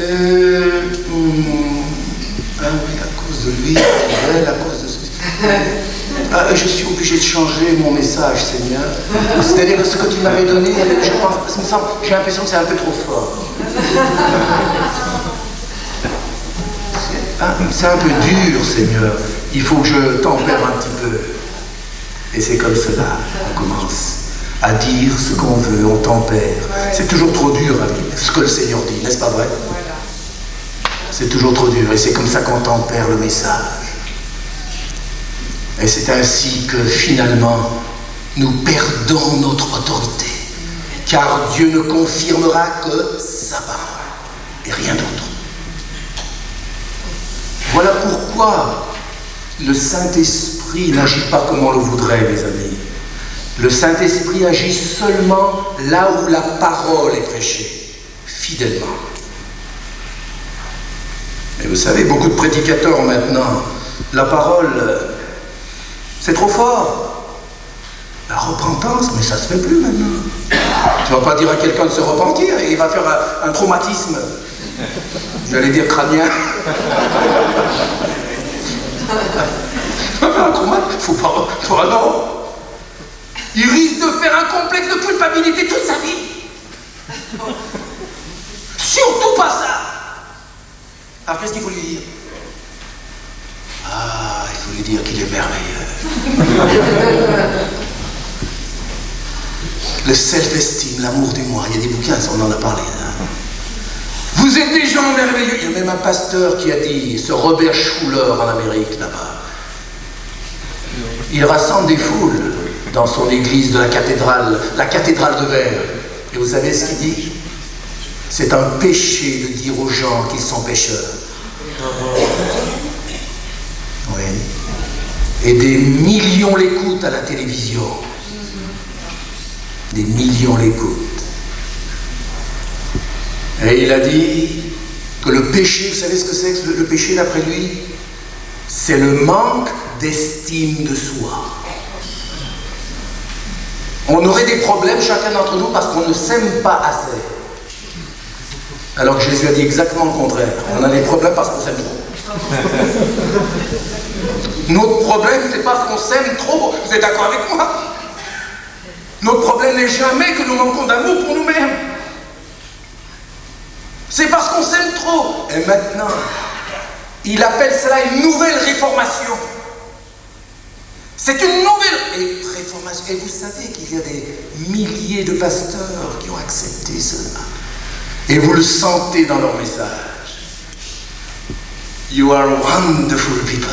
oui, à cause de lui, à cause de ceci. Je suis obligé de changer mon message, Seigneur. C'est-à-dire que ce que tu m'avais donné, je pense, j'ai l'impression que c'est un peu trop fort. C'est un peu dur, Seigneur. Il faut que je tempère un petit peu. Et c'est comme cela qu'on commence à dire ce qu'on veut, on tempère. C'est toujours trop dur, ce que le Seigneur dit, n'est-ce pas vrai? C'est toujours trop dur, et c'est comme ça qu'on tempère le message. Et c'est ainsi que finalement, nous perdons notre autorité, car Dieu ne confirmera que sa parole, et rien d'autre. Voilà pourquoi le Saint-Esprit n'agit pas comme on le voudrait, mes amis. Le Saint-Esprit agit seulement là où la parole est prêchée, fidèlement. Et vous savez, beaucoup de prédicateurs maintenant, la parole, c'est trop fort. La repentance, mais ça se fait plus maintenant. Tu ne vas pas dire à quelqu'un de se repentir et il va faire un traumatisme. J'allais dire crânien. Un traumatisme, faut pas, non. Il risque de faire un complexe de culpabilité toute sa vie. Surtout pas ça. Alors qu'est-ce qu'il faut lui dire? Ah, il faut lui dire qu'il est merveilleux. Le self-esteem, l'amour du moi. Il y a des bouquins, on en a parlé. Hein. Vous êtes des gens merveilleux. Il y a même un pasteur qui a dit, ce Robert Schuller en Amérique, là-bas. Il rassemble des foules dans son église de la cathédrale de verre. Et vous savez ce qu'il dit? C'est un péché de dire aux gens qu'ils sont pécheurs. Oui. Et des millions l'écoutent à la télévision. Des millions l'écoutent. Et il a dit que le péché, vous savez ce que c'est que le péché d'après lui? C'est le manque d'estime de soi. On aurait des problèmes chacun d'entre nous parce qu'on ne s'aime pas assez. Alors que Jésus a dit exactement le contraire. On a des problèmes parce qu'on s'aime trop. Notre problème, c'est parce qu'on s'aime trop. Vous êtes d'accord avec moi? Notre problème n'est jamais que nous manquons d'amour pour nous-mêmes. C'est parce qu'on s'aime trop. Et maintenant, il appelle cela une nouvelle réformation. C'est une nouvelle réformation. Et vous savez qu'il y a des milliers de pasteurs qui ont accepté cela. Et vous le sentez dans leur message. You are wonderful people.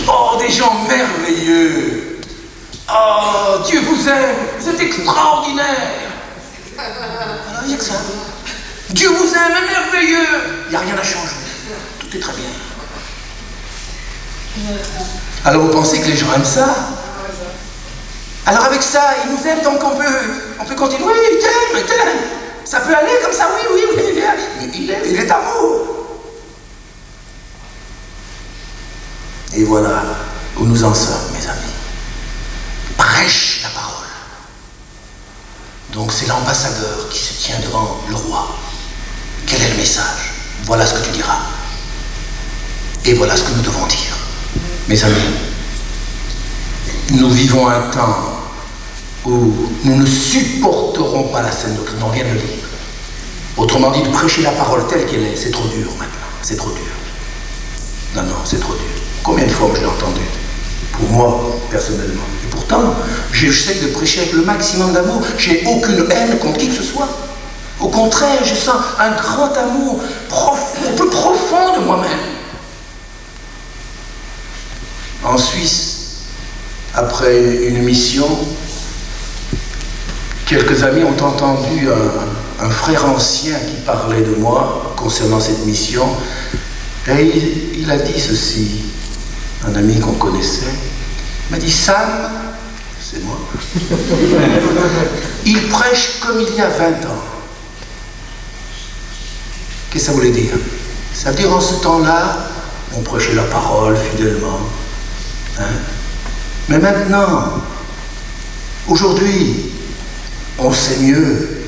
Oh, des gens merveilleux. Oh, Dieu vous aime. Vous êtes extraordinaire. Alors, il n'y a que ça. Dieu vous aime, est merveilleux. Il n'y a rien à changer. Tout est très bien. Alors, vous pensez que les gens aiment ça? Alors, avec ça, ils nous aiment, donc on peut continuer. Oui, il t'aime. Ça peut aller comme ça, oui, viens. Mais il est amour. Et voilà où nous en sommes, mes amis. Prêche la parole. Donc c'est l'ambassadeur qui se tient devant le roi. Quel est le message? Voilà ce que tu diras. Et voilà ce que nous devons dire. Mes amis, Nous vivons un temps où nous ne supporterons pas la saine doctrine, on vient de le dire. Autrement dit, de prêcher la parole telle qu'elle est, c'est trop dur maintenant, c'est trop dur. Non, c'est trop dur. Combien de fois je l'ai entendu? Pour moi, personnellement. Et pourtant, j'essaie de prêcher avec le maximum d'amour. J'ai aucune haine contre qui que ce soit. Au contraire, je sens un grand amour profond, plus profond de moi-même. En Suisse, après une mission, quelques amis ont entendu un frère ancien qui parlait de moi concernant cette mission. Et il a dit ceci, un ami qu'on connaissait, il m'a dit, Sam, c'est moi, il prêche comme il y a 20 ans. Qu'est-ce que ça voulait dire? Ça veut dire en ce temps-là, on prêchait la parole fidèlement. Hein? Mais maintenant, aujourd'hui, on sait mieux.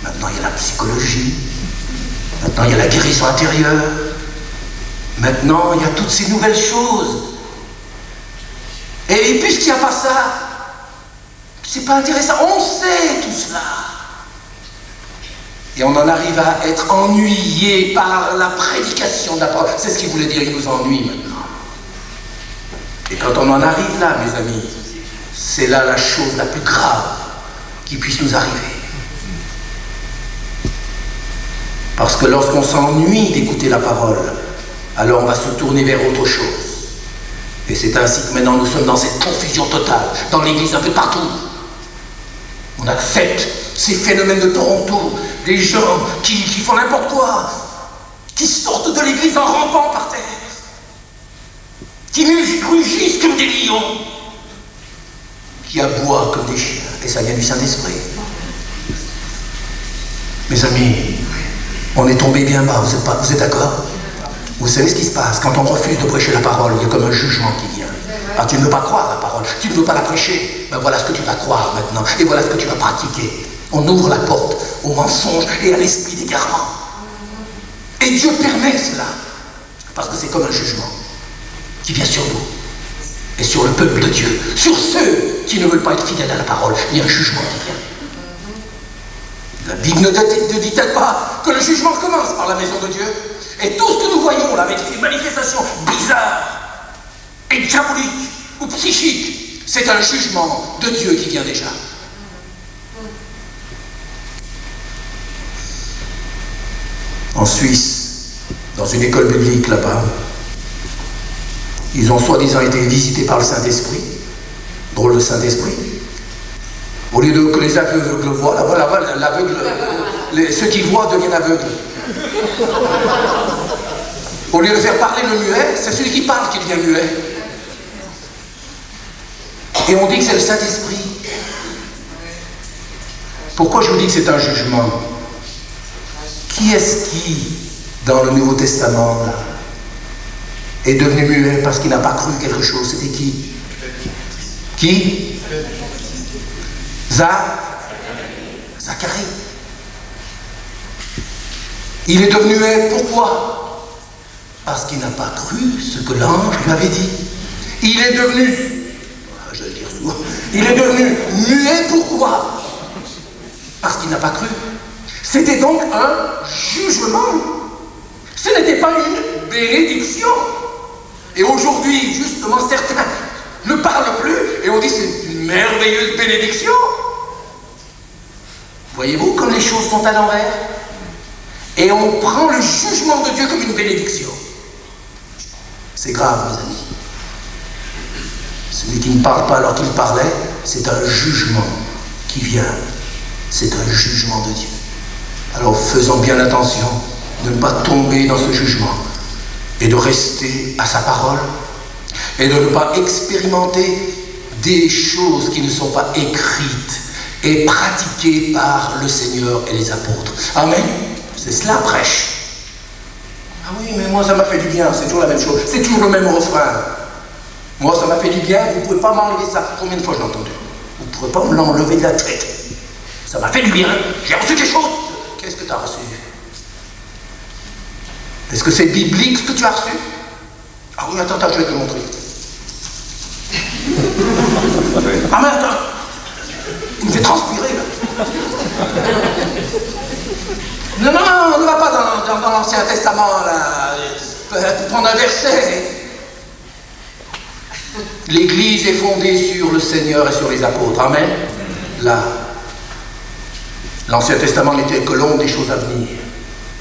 Maintenant, il y a la psychologie. Maintenant, il y a la guérison intérieure. Maintenant, il y a toutes ces nouvelles choses. Et puisqu'il n'y a pas ça, c'est pas intéressant. On sait tout cela. Et on en arrive à être ennuyé par la prédication de la parole. C'est ce qu'il voulait dire, il nous ennuie maintenant. Et quand on en arrive là, mes amis, c'est là la chose la plus grave qui puisse nous arriver. Parce que lorsqu'on s'ennuie d'écouter la parole, alors on va se tourner vers autre chose. Et c'est ainsi que maintenant nous sommes dans cette confusion totale, dans l'église un peu partout. On accepte ces phénomènes de Toronto, des gens qui font n'importe quoi, qui sortent de l'église en rampant par terre, qui rugissent comme des lions, qui aboient comme des chiens, et ça vient du Saint-Esprit. Mes amis, on est tombé bien bas, vous êtes d'accord? Vous savez ce qui se passe quand on refuse de prêcher la parole, il y a comme un jugement qui vient. Ah, tu ne veux pas croire la parole, tu ne veux pas la prêcher, ben voilà ce que tu vas croire maintenant, et voilà ce que tu vas pratiquer. On ouvre la porte au mensonge et à l'esprit d'égarement. Et Dieu permet cela, parce que c'est comme un jugement qui vient sur nous, et sur le peuple de Dieu, sur ceux qui ne veulent pas être fidèles à la parole, il y a un jugement qui vient. La Bible ne dit-elle pas que le jugement commence par la maison de Dieu? Et tout ce que nous voyons là, avec ces manifestations bizarres et diaboliques ou psychiques, c'est un jugement de Dieu qui vient déjà. En Suisse, dans une école biblique là-bas, ils ont soi-disant été visités par le Saint-Esprit. Drôle de Saint-Esprit. Au lieu que les aveugles voient, là-bas, ceux qui voient deviennent aveugles. Au lieu de faire parler le muet, c'est celui qui parle qui devient muet. Et on dit que c'est le Saint-Esprit. Pourquoi je vous dis que c'est un jugement? Qui est-ce qui, dans le Nouveau Testament, là, est devenu muet parce qu'il n'a pas cru quelque chose? C'était qui? Qui? Zacharie. Il est devenu muet, pourquoi? Parce qu'il n'a pas cru ce que l'ange lui avait dit. Il est devenu, je vais le dire souvent, il est devenu muet, pourquoi? Parce qu'il n'a pas cru. C'était donc un jugement. Ce n'était pas une bénédiction. Et aujourd'hui, justement, certains ne parlent plus et on dit c'est une merveilleuse bénédiction. Voyez-vous comme les choses sont à l'envers? Et on prend le jugement de Dieu comme une bénédiction. C'est grave, mes amis. Celui qui ne parle pas alors qu'il parlait, c'est un jugement qui vient. C'est un jugement de Dieu. Alors faisons bien attention de ne pas tomber dans ce jugement et de rester à sa parole et de ne pas expérimenter des choses qui ne sont pas écrites et pratiquées par le Seigneur et les apôtres. Amen. C'est cela prêche. Ah oui, mais moi ça m'a fait du bien, c'est toujours la même chose, c'est toujours le même refrain. Moi ça m'a fait du bien, vous ne pouvez pas m'enlever ça. Combien de fois je l'ai entendu? Vous ne pourrez pas me l'enlever de la tête. Ça m'a fait du bien, j'ai reçu quelque chose. Qu'est-ce que tu as reçu? Est-ce que c'est biblique ce que tu as reçu? Ah oui, attends, je vais te le montrer. Ah mais attends, il me fait transpirer là. Non, on ne va pas dans l'Ancien Testament là, pour prendre un verset. L'Église est fondée sur le Seigneur et sur les apôtres. Amen. Là, l'Ancien Testament n'était que l'ombre des choses à venir.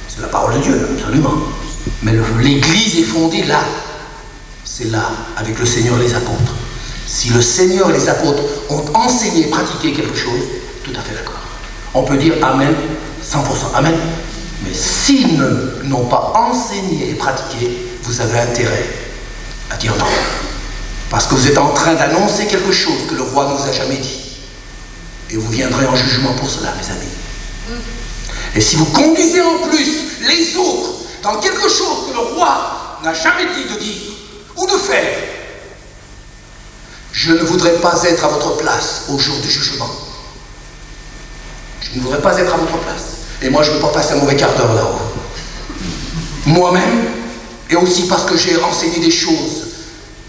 C'est la parole de Dieu, absolument. Mais l'Église est fondée là. C'est là, avec le Seigneur et les apôtres. Si le Seigneur et les apôtres ont enseigné et pratiqué quelque chose, tout à fait d'accord. On peut dire Amen, 100%. Amen. Mais s'ils n'ont pas enseigné et pratiqué, vous avez intérêt à dire non. Parce que vous êtes en train d'annoncer quelque chose que le roi ne nous a jamais dit. Et vous viendrez en jugement pour cela, mes amis. Et si vous conduisez en plus les autres dans quelque chose que le roi n'a jamais dit de dire ou de faire, je ne voudrais pas être à votre place au jour du jugement. Je ne voudrais pas être à votre place. Et moi, je ne veux pas passer un mauvais quart d'heure là-haut. Moi-même, et aussi parce que j'ai enseigné des choses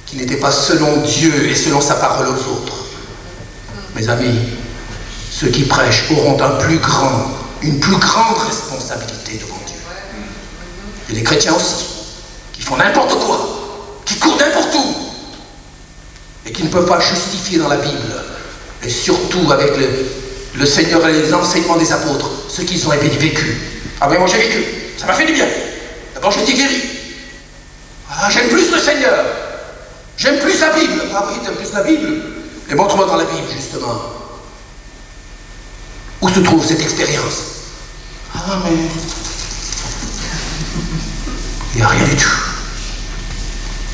qui n'étaient pas selon Dieu et selon sa parole aux autres. Mes amis, ceux qui prêchent auront une plus grande responsabilité devant Dieu. Et les chrétiens aussi, qui font n'importe quoi, qui courent n'importe où, et qui ne peuvent pas justifier dans la Bible, et surtout avec le Seigneur et les enseignements des apôtres, ce qu'ils ont vécu. Ah oui, moi j'ai vécu, ça m'a fait du bien. D'abord j'ai été guéri. Ah, j'aime plus le Seigneur. J'aime plus la Bible. Ah oui, t'aimes plus la Bible. Et montre-moi dans la Bible, justement. Où se trouve cette expérience? Ah mais... il n'y a rien du tout.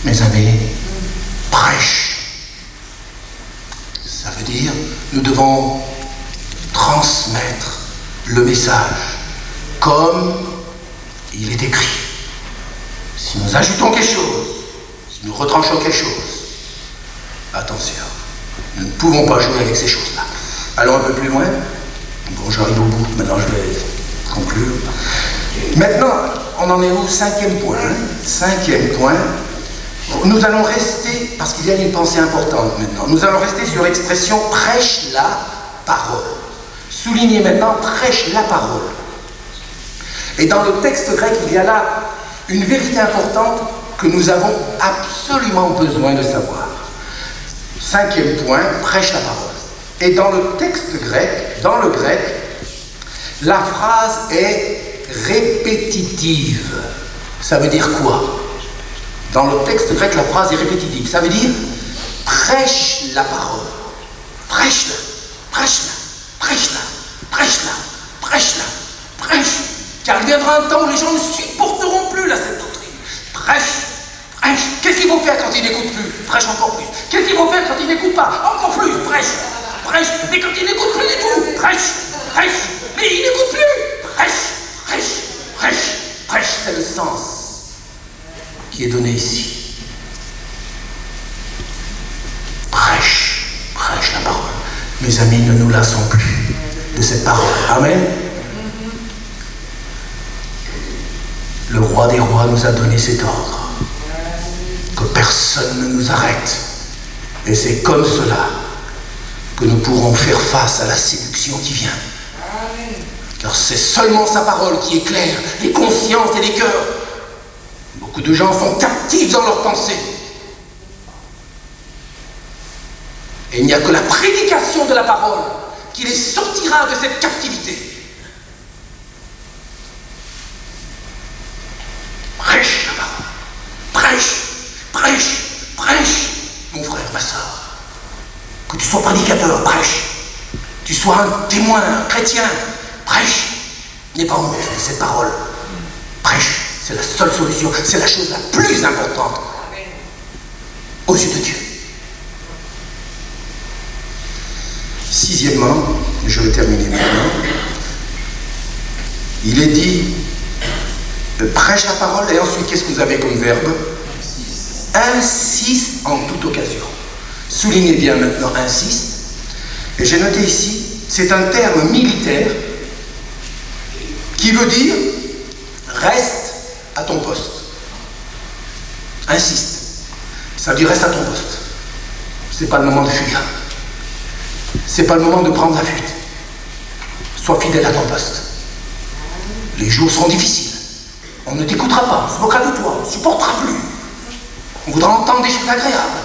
Mes amis, prêche. Ça veut dire, nous devons transmettre le message comme il est écrit. Si nous ajoutons quelque chose, si nous retranchons quelque chose, attention, nous ne pouvons pas jouer avec ces choses-là. Allons un peu plus loin. Bon, j'arrive au bout, maintenant je vais conclure. Maintenant, on en est au 5e point. 5e point. Nous allons rester, parce qu'il y a une pensée importante maintenant, nous allons rester sur l'expression « prêche la parole ». Soulignez maintenant « prêche la parole ». Et dans le texte grec, il y a là une vérité importante que nous avons absolument besoin de savoir. 5e point, prêche la parole. Et dans le texte grec, dans le grec, la phrase est répétitive. Ça veut dire quoi? Dans le texte grec, la phrase est répétitive. Ça veut dire prêche la parole. Prêche-la, prêche-la, prêche-la, prêche-la, prêche-la, prêche. Car il viendra un temps où les gens ne supporteront plus cette doctrine. Prêche, prêche. Qu'est-ce qu'il faut faire quand il n'écoute plus? Prêche encore plus. Qu'est-ce qu'il faut faire quand il n'écoute pas? Encore plus, prêche, prêche. Mais quand il n'écoute plus du tout, prêche, prêche. Mais il n'écoute plus, prêche, prêche, prêche, prêche. C'est le sens qui est donné ici. Prêche, prêche la parole. Mes amis, ne nous lassons plus de cette parole. Amen. Le roi des rois nous a donné cet ordre, que personne ne nous arrête. Et c'est comme cela que nous pourrons faire face à la séduction qui vient. Car c'est seulement sa parole qui éclaire les consciences et les cœurs. Beaucoup de gens sont captifs dans leurs pensées. Et il n'y a que la prédication de la parole qui les sortira de cette captivité. Prêche la parole. Prêche, prêche, prêche, mon frère, ma soeur. Que tu sois prédicateur, prêche. Que tu sois un témoin, un chrétien, prêche. N'aie pas honte de cette parole. Prêche, c'est la seule solution, c'est la chose la plus importante aux yeux de Dieu. 6e, je vais terminer maintenant. Il est dit prêche la parole, et ensuite qu'est-ce que vous avez comme verbe? Insiste en toute occasion. Soulignez bien maintenant insiste. Et j'ai noté ici, c'est un terme militaire qui veut dire reste à ton poste. Insiste. Ça veut dire reste à ton poste. C'est pas le moment de fuir. c'est pas le moment de prendre la fuite. Sois fidèle à ton poste. Les jours seront difficiles. On ne t'écoutera pas, on se moquera de toi, on ne supportera plus. On voudra entendre des choses agréables.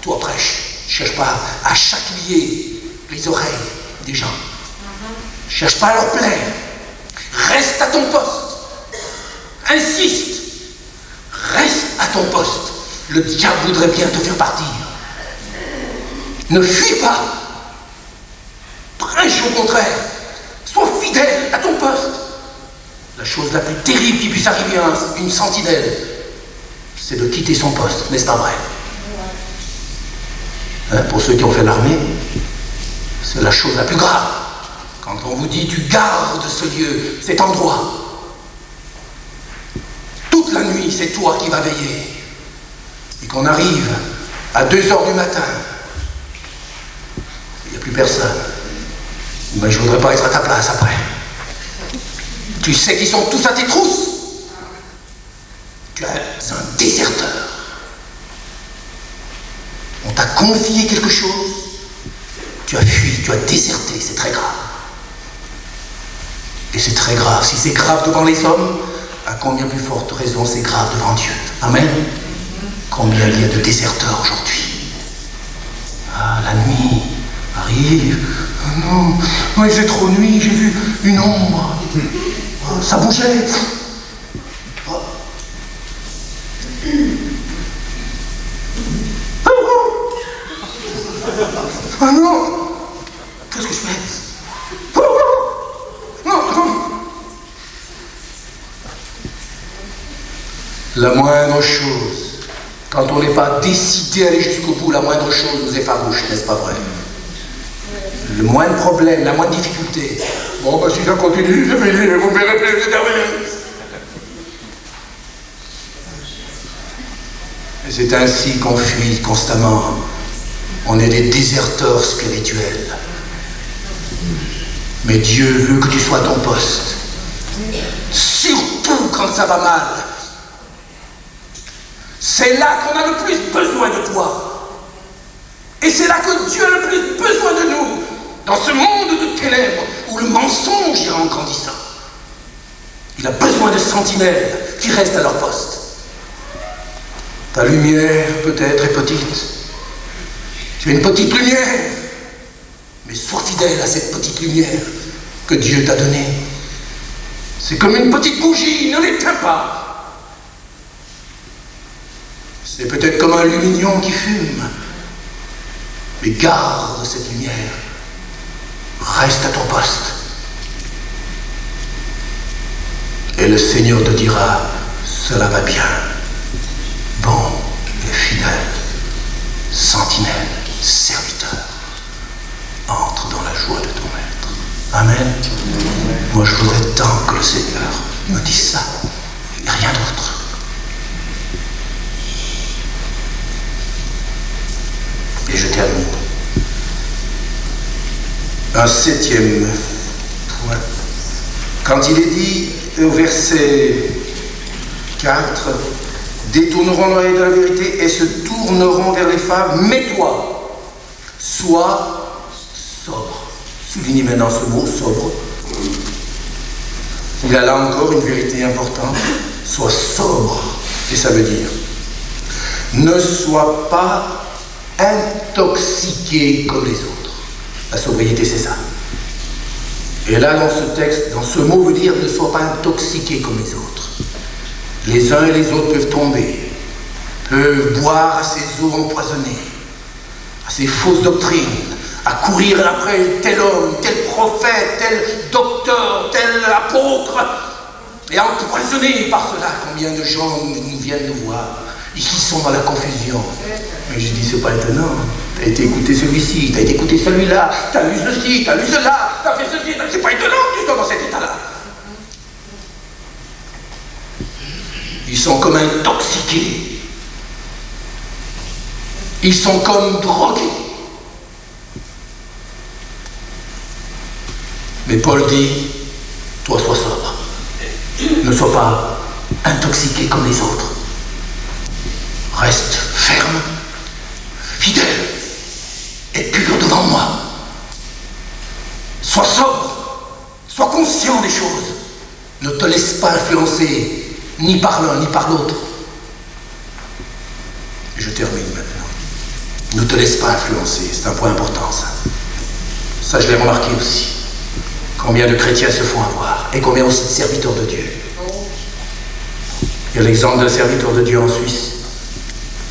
Toi, prêche, cherche pas à chatouiller les oreilles des gens. Cherche pas à leur plaire. Reste à ton poste. Insiste. Reste à ton poste. Le diable voudrait bien te faire partir. Ne fuis pas. Prêche au contraire. Sois fidèle à ton poste. La chose la plus terrible qui puisse arriver à une sentinelle, c'est de quitter son poste, n'est-ce pas vrai? Pour ceux qui ont fait l'armée, c'est la chose la plus grave. Quand on vous dit tu gardes ce lieu, cet endroit, toute la nuit, c'est toi qui vas veiller. Et qu'on arrive à 2h du matin, il n'y a plus personne. Mais je ne voudrais pas être à ta place après. Tu sais qu'ils sont tous à tes trousses. Tu es un déserteur. On t'a confié quelque chose. Tu as fui, tu as déserté, c'est très grave. Et c'est très grave. Si c'est grave devant les hommes, à combien plus forte raison c'est grave devant Dieu. Amen. Combien il y a de déserteurs aujourd'hui. Ah, la nuit arrive. Oh non, mais c'est trop nuit, j'ai vu une ombre. Oh, ça bougeait. Oh. Oh non. Qu'est-ce que je fais? Oh, non, non. La moindre chose, quand on n'est pas décidé à aller jusqu'au bout, la moindre chose nous effarouche, n'est-ce pas vrai? Le moindre problème, la moindre difficulté. Bon, bah si ça continue, vous me verrez plus, c'est terminé. Et c'est ainsi qu'on fuit constamment. On est des déserteurs spirituels. Mais Dieu veut que tu sois à ton poste. Surtout quand ça va mal. C'est là qu'on a le plus besoin de toi. Et c'est là que Dieu a le plus besoin de nous. Dans ce monde de ténèbres où le mensonge ira en grandissant. Il a besoin de sentinelles qui restent à leur poste. Ta lumière peut-être est petite. Tu as une petite lumière. Mais sois fidèle à cette petite lumière que Dieu t'a donnée. C'est comme une petite bougie, ne l'éteins pas. C'est peut-être comme un lumignon qui fume. Mais garde cette lumière. Reste à ton poste. Et le Seigneur te dira, cela va bien. Bon et fidèle, sentinelle, serviteur. Entre dans la joie de ton maître. Amen. Moi je voudrais tant que le Seigneur me dise ça. Et rien d'autre. Et je termine. Un 7e point. Quand il est dit au verset 4, détourneront l'oreille de la vérité et se tourneront vers les fables, mais toi, sois sobre. Soulignez maintenant ce mot, sobre. Il y a là encore une vérité importante. Sois sobre. Et ça veut dire, ne sois pas intoxiqué comme les autres. La sobriété, c'est ça. Et là, dans ce texte, dans ce mot veut dire ne sois pas intoxiqué comme les autres. Les uns et les autres peuvent tomber, peuvent boire à ces eaux empoisonnées, à ces fausses doctrines, à courir après tel homme, tel prophète, tel docteur, tel apôtre, et empoisonnés par cela. Combien de gens nous viennent nous voir et qui sont dans la confusion. Mais je dis, c'est pas étonnant. T'as été écouté celui-ci, t'as été écouté celui-là, t'as lu ceci, t'as lu cela, t'as fait ceci, c'est pas étonnant que tu sois dans cet état-là. Ils sont comme intoxiqués. Ils sont comme drogués. Mais Paul dit, toi sois sobre. Ne sois pas intoxiqué comme les autres. Reste ferme, fidèle et pur devant moi. Sois sobre, sois conscient des choses. Ne te laisse pas influencer, ni par l'un, ni par l'autre. Et je termine maintenant. Ne te laisse pas influencer, c'est un point important, ça. Ça, je l'ai remarqué aussi. Combien de chrétiens se font avoir, et combien aussi de serviteurs de Dieu. Il y a l'exemple d'un serviteur de Dieu en Suisse.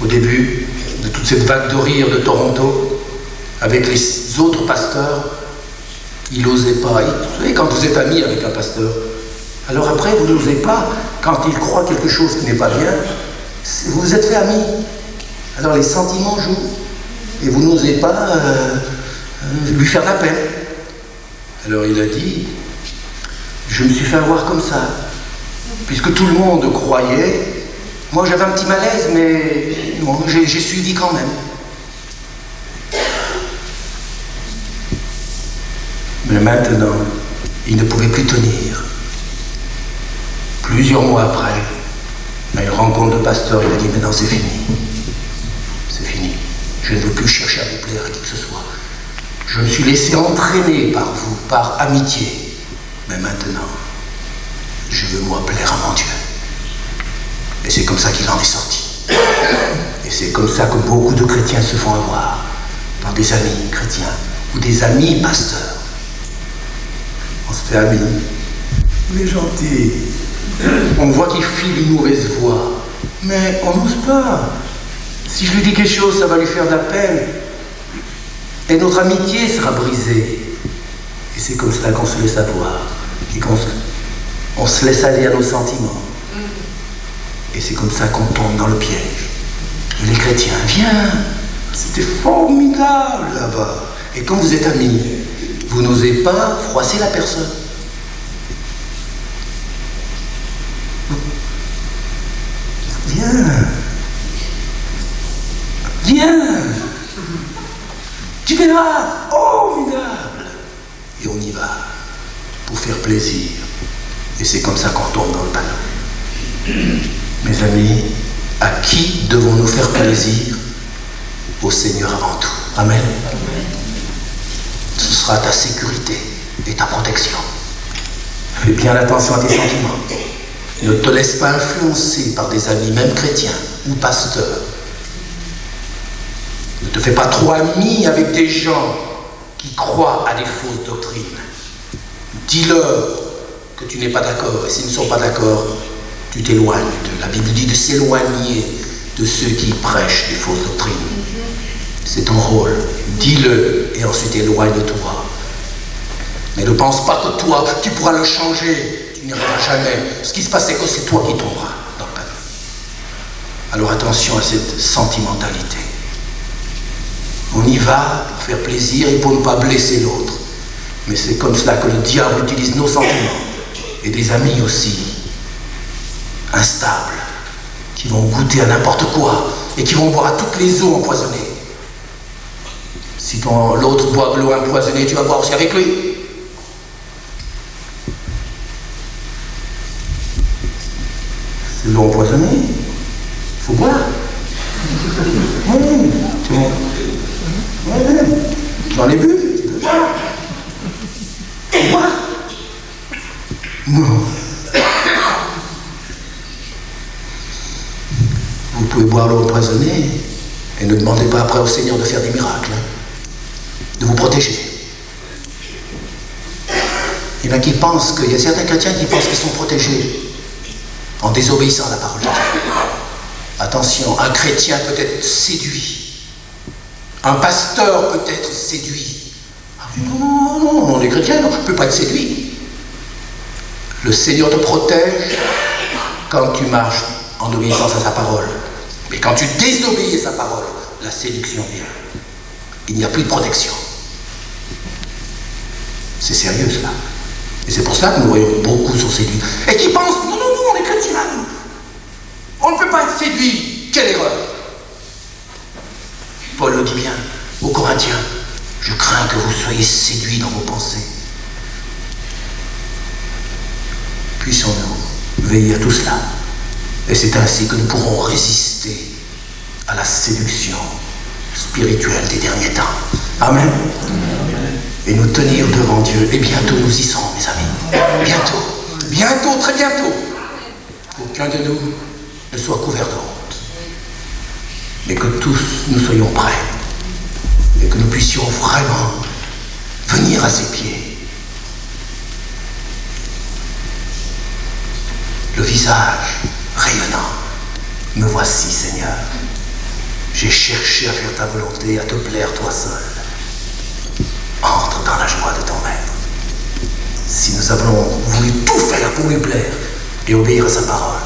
Au début de toute cette vague de rire de Toronto, avec les autres pasteurs, il n'osait pas. Vous savez, quand vous êtes ami avec un pasteur, alors après, vous n'osez pas, quand il croit quelque chose qui n'est pas bien, vous vous êtes fait ami. Alors les sentiments jouent, et vous n'osez pas lui faire la peine. Alors il a dit, je me suis fait avoir comme ça, puisque tout le monde croyait. Moi j'avais un petit malaise, mais bon, j'ai suivi quand même. Mais maintenant, il ne pouvait plus tenir. Plusieurs mois après, à une rencontre de pasteur, il a dit, maintenant c'est fini. C'est fini. Je ne veux plus chercher à vous plaire à qui que ce soit. Je me suis laissé entraîner par vous, par amitié. Mais maintenant, je veux moi plaire à mon Dieu. Et c'est comme ça qu'il en est sorti. Et c'est comme ça que beaucoup de chrétiens se font avoir. Par des amis chrétiens ou des amis pasteurs. On se fait ami. Il est gentil. On voit qu'il file une mauvaise voie. Mais on n'ose pas. Si je lui dis quelque chose, ça va lui faire de la peine. Et notre amitié sera brisée. Et c'est comme cela qu'on se laisse avoir. Et on se laisse aller à nos sentiments. Et c'est comme ça qu'on tombe dans le piège. Et les chrétiens, viens, c'était formidable là-bas. Et quand vous êtes amis, vous n'osez pas froisser la personne. Viens. Viens. Tu verras, formidable. Et on y va pour faire plaisir. Et c'est comme ça qu'on tombe dans le panneau. Mes amis, à qui devons-nous faire plaisir? Au Seigneur avant tout. Amen. Ce sera ta sécurité et ta protection. Fais bien attention à tes sentiments. Ne te laisse pas influencer par des amis, même chrétiens ou pasteurs. Ne te fais pas trop ami avec des gens qui croient à des fausses doctrines. Dis-leur que tu n'es pas d'accord, et s'ils ne sont pas d'accord, tu t'éloignes d'eux. La Bible dit de s'éloigner de ceux qui prêchent des fausses doctrines. C'est ton rôle. Dis-le et ensuite éloigne-toi. Mais ne pense pas que toi, tu pourras le changer. Tu n'y arriveras jamais. Ce qui se passe, c'est que c'est toi qui tomberas dans le panneau. Alors attention à cette sentimentalité. On y va pour faire plaisir et pour ne pas blesser l'autre. Mais c'est comme cela que le diable utilise nos sentiments. Et des amis aussi, instables, qui vont goûter à n'importe quoi et qui vont boire à toutes les eaux empoisonnées. Si l'autre boit de l'eau empoisonnée, tu vas boire aussi avec lui. C'est de l'eau empoisonnée. Il faut boire. Oui, j'en ai bu. Boire. Non. Vous pouvez boire l'eau empoisonnée et ne demandez pas après au Seigneur de faire des miracles, de vous protéger. Il y en a qui pensent qu'il y a certains chrétiens qui pensent qu'ils sont protégés en désobéissant à la parole de Dieu. Attention, un chrétien peut être séduit. Un pasteur peut être séduit. Non, les chrétiens ne peuvent pas être séduits. Le Seigneur te protège quand tu marches en obéissance à sa parole. Mais quand tu désobéis à sa parole, la séduction vient. Il n'y a plus de protection. C'est sérieux cela. Et c'est pour ça que nous voyons beaucoup sont séduits. Et qui pensent, non, on est chrétiens. On ne peut pas être séduit. Quelle erreur. Paul le dit bien aux Corinthiens. Je crains que vous soyez séduits dans vos pensées. Puissons-nous veiller à tout cela. Et c'est ainsi que nous pourrons résister à la séduction spirituelle des derniers temps. Amen. et nous tenir devant Dieu. Et bientôt nous y serons, mes amis. Bientôt. Bientôt, très bientôt. Aucun de nous ne soit couvert de honte. Mais que tous nous soyons prêts et que nous puissions vraiment venir à ses pieds. Le visage rayonnant. Me voici, Seigneur. J'ai cherché à faire ta volonté, à te plaire toi seul. Entre dans la joie de ton maître. Si nous avons voulu tout faire pour lui plaire et obéir à sa parole,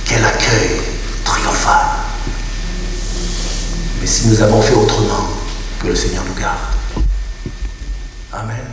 quel accueil triomphal. Mais si nous avons fait autrement, que le Seigneur nous garde. Amen.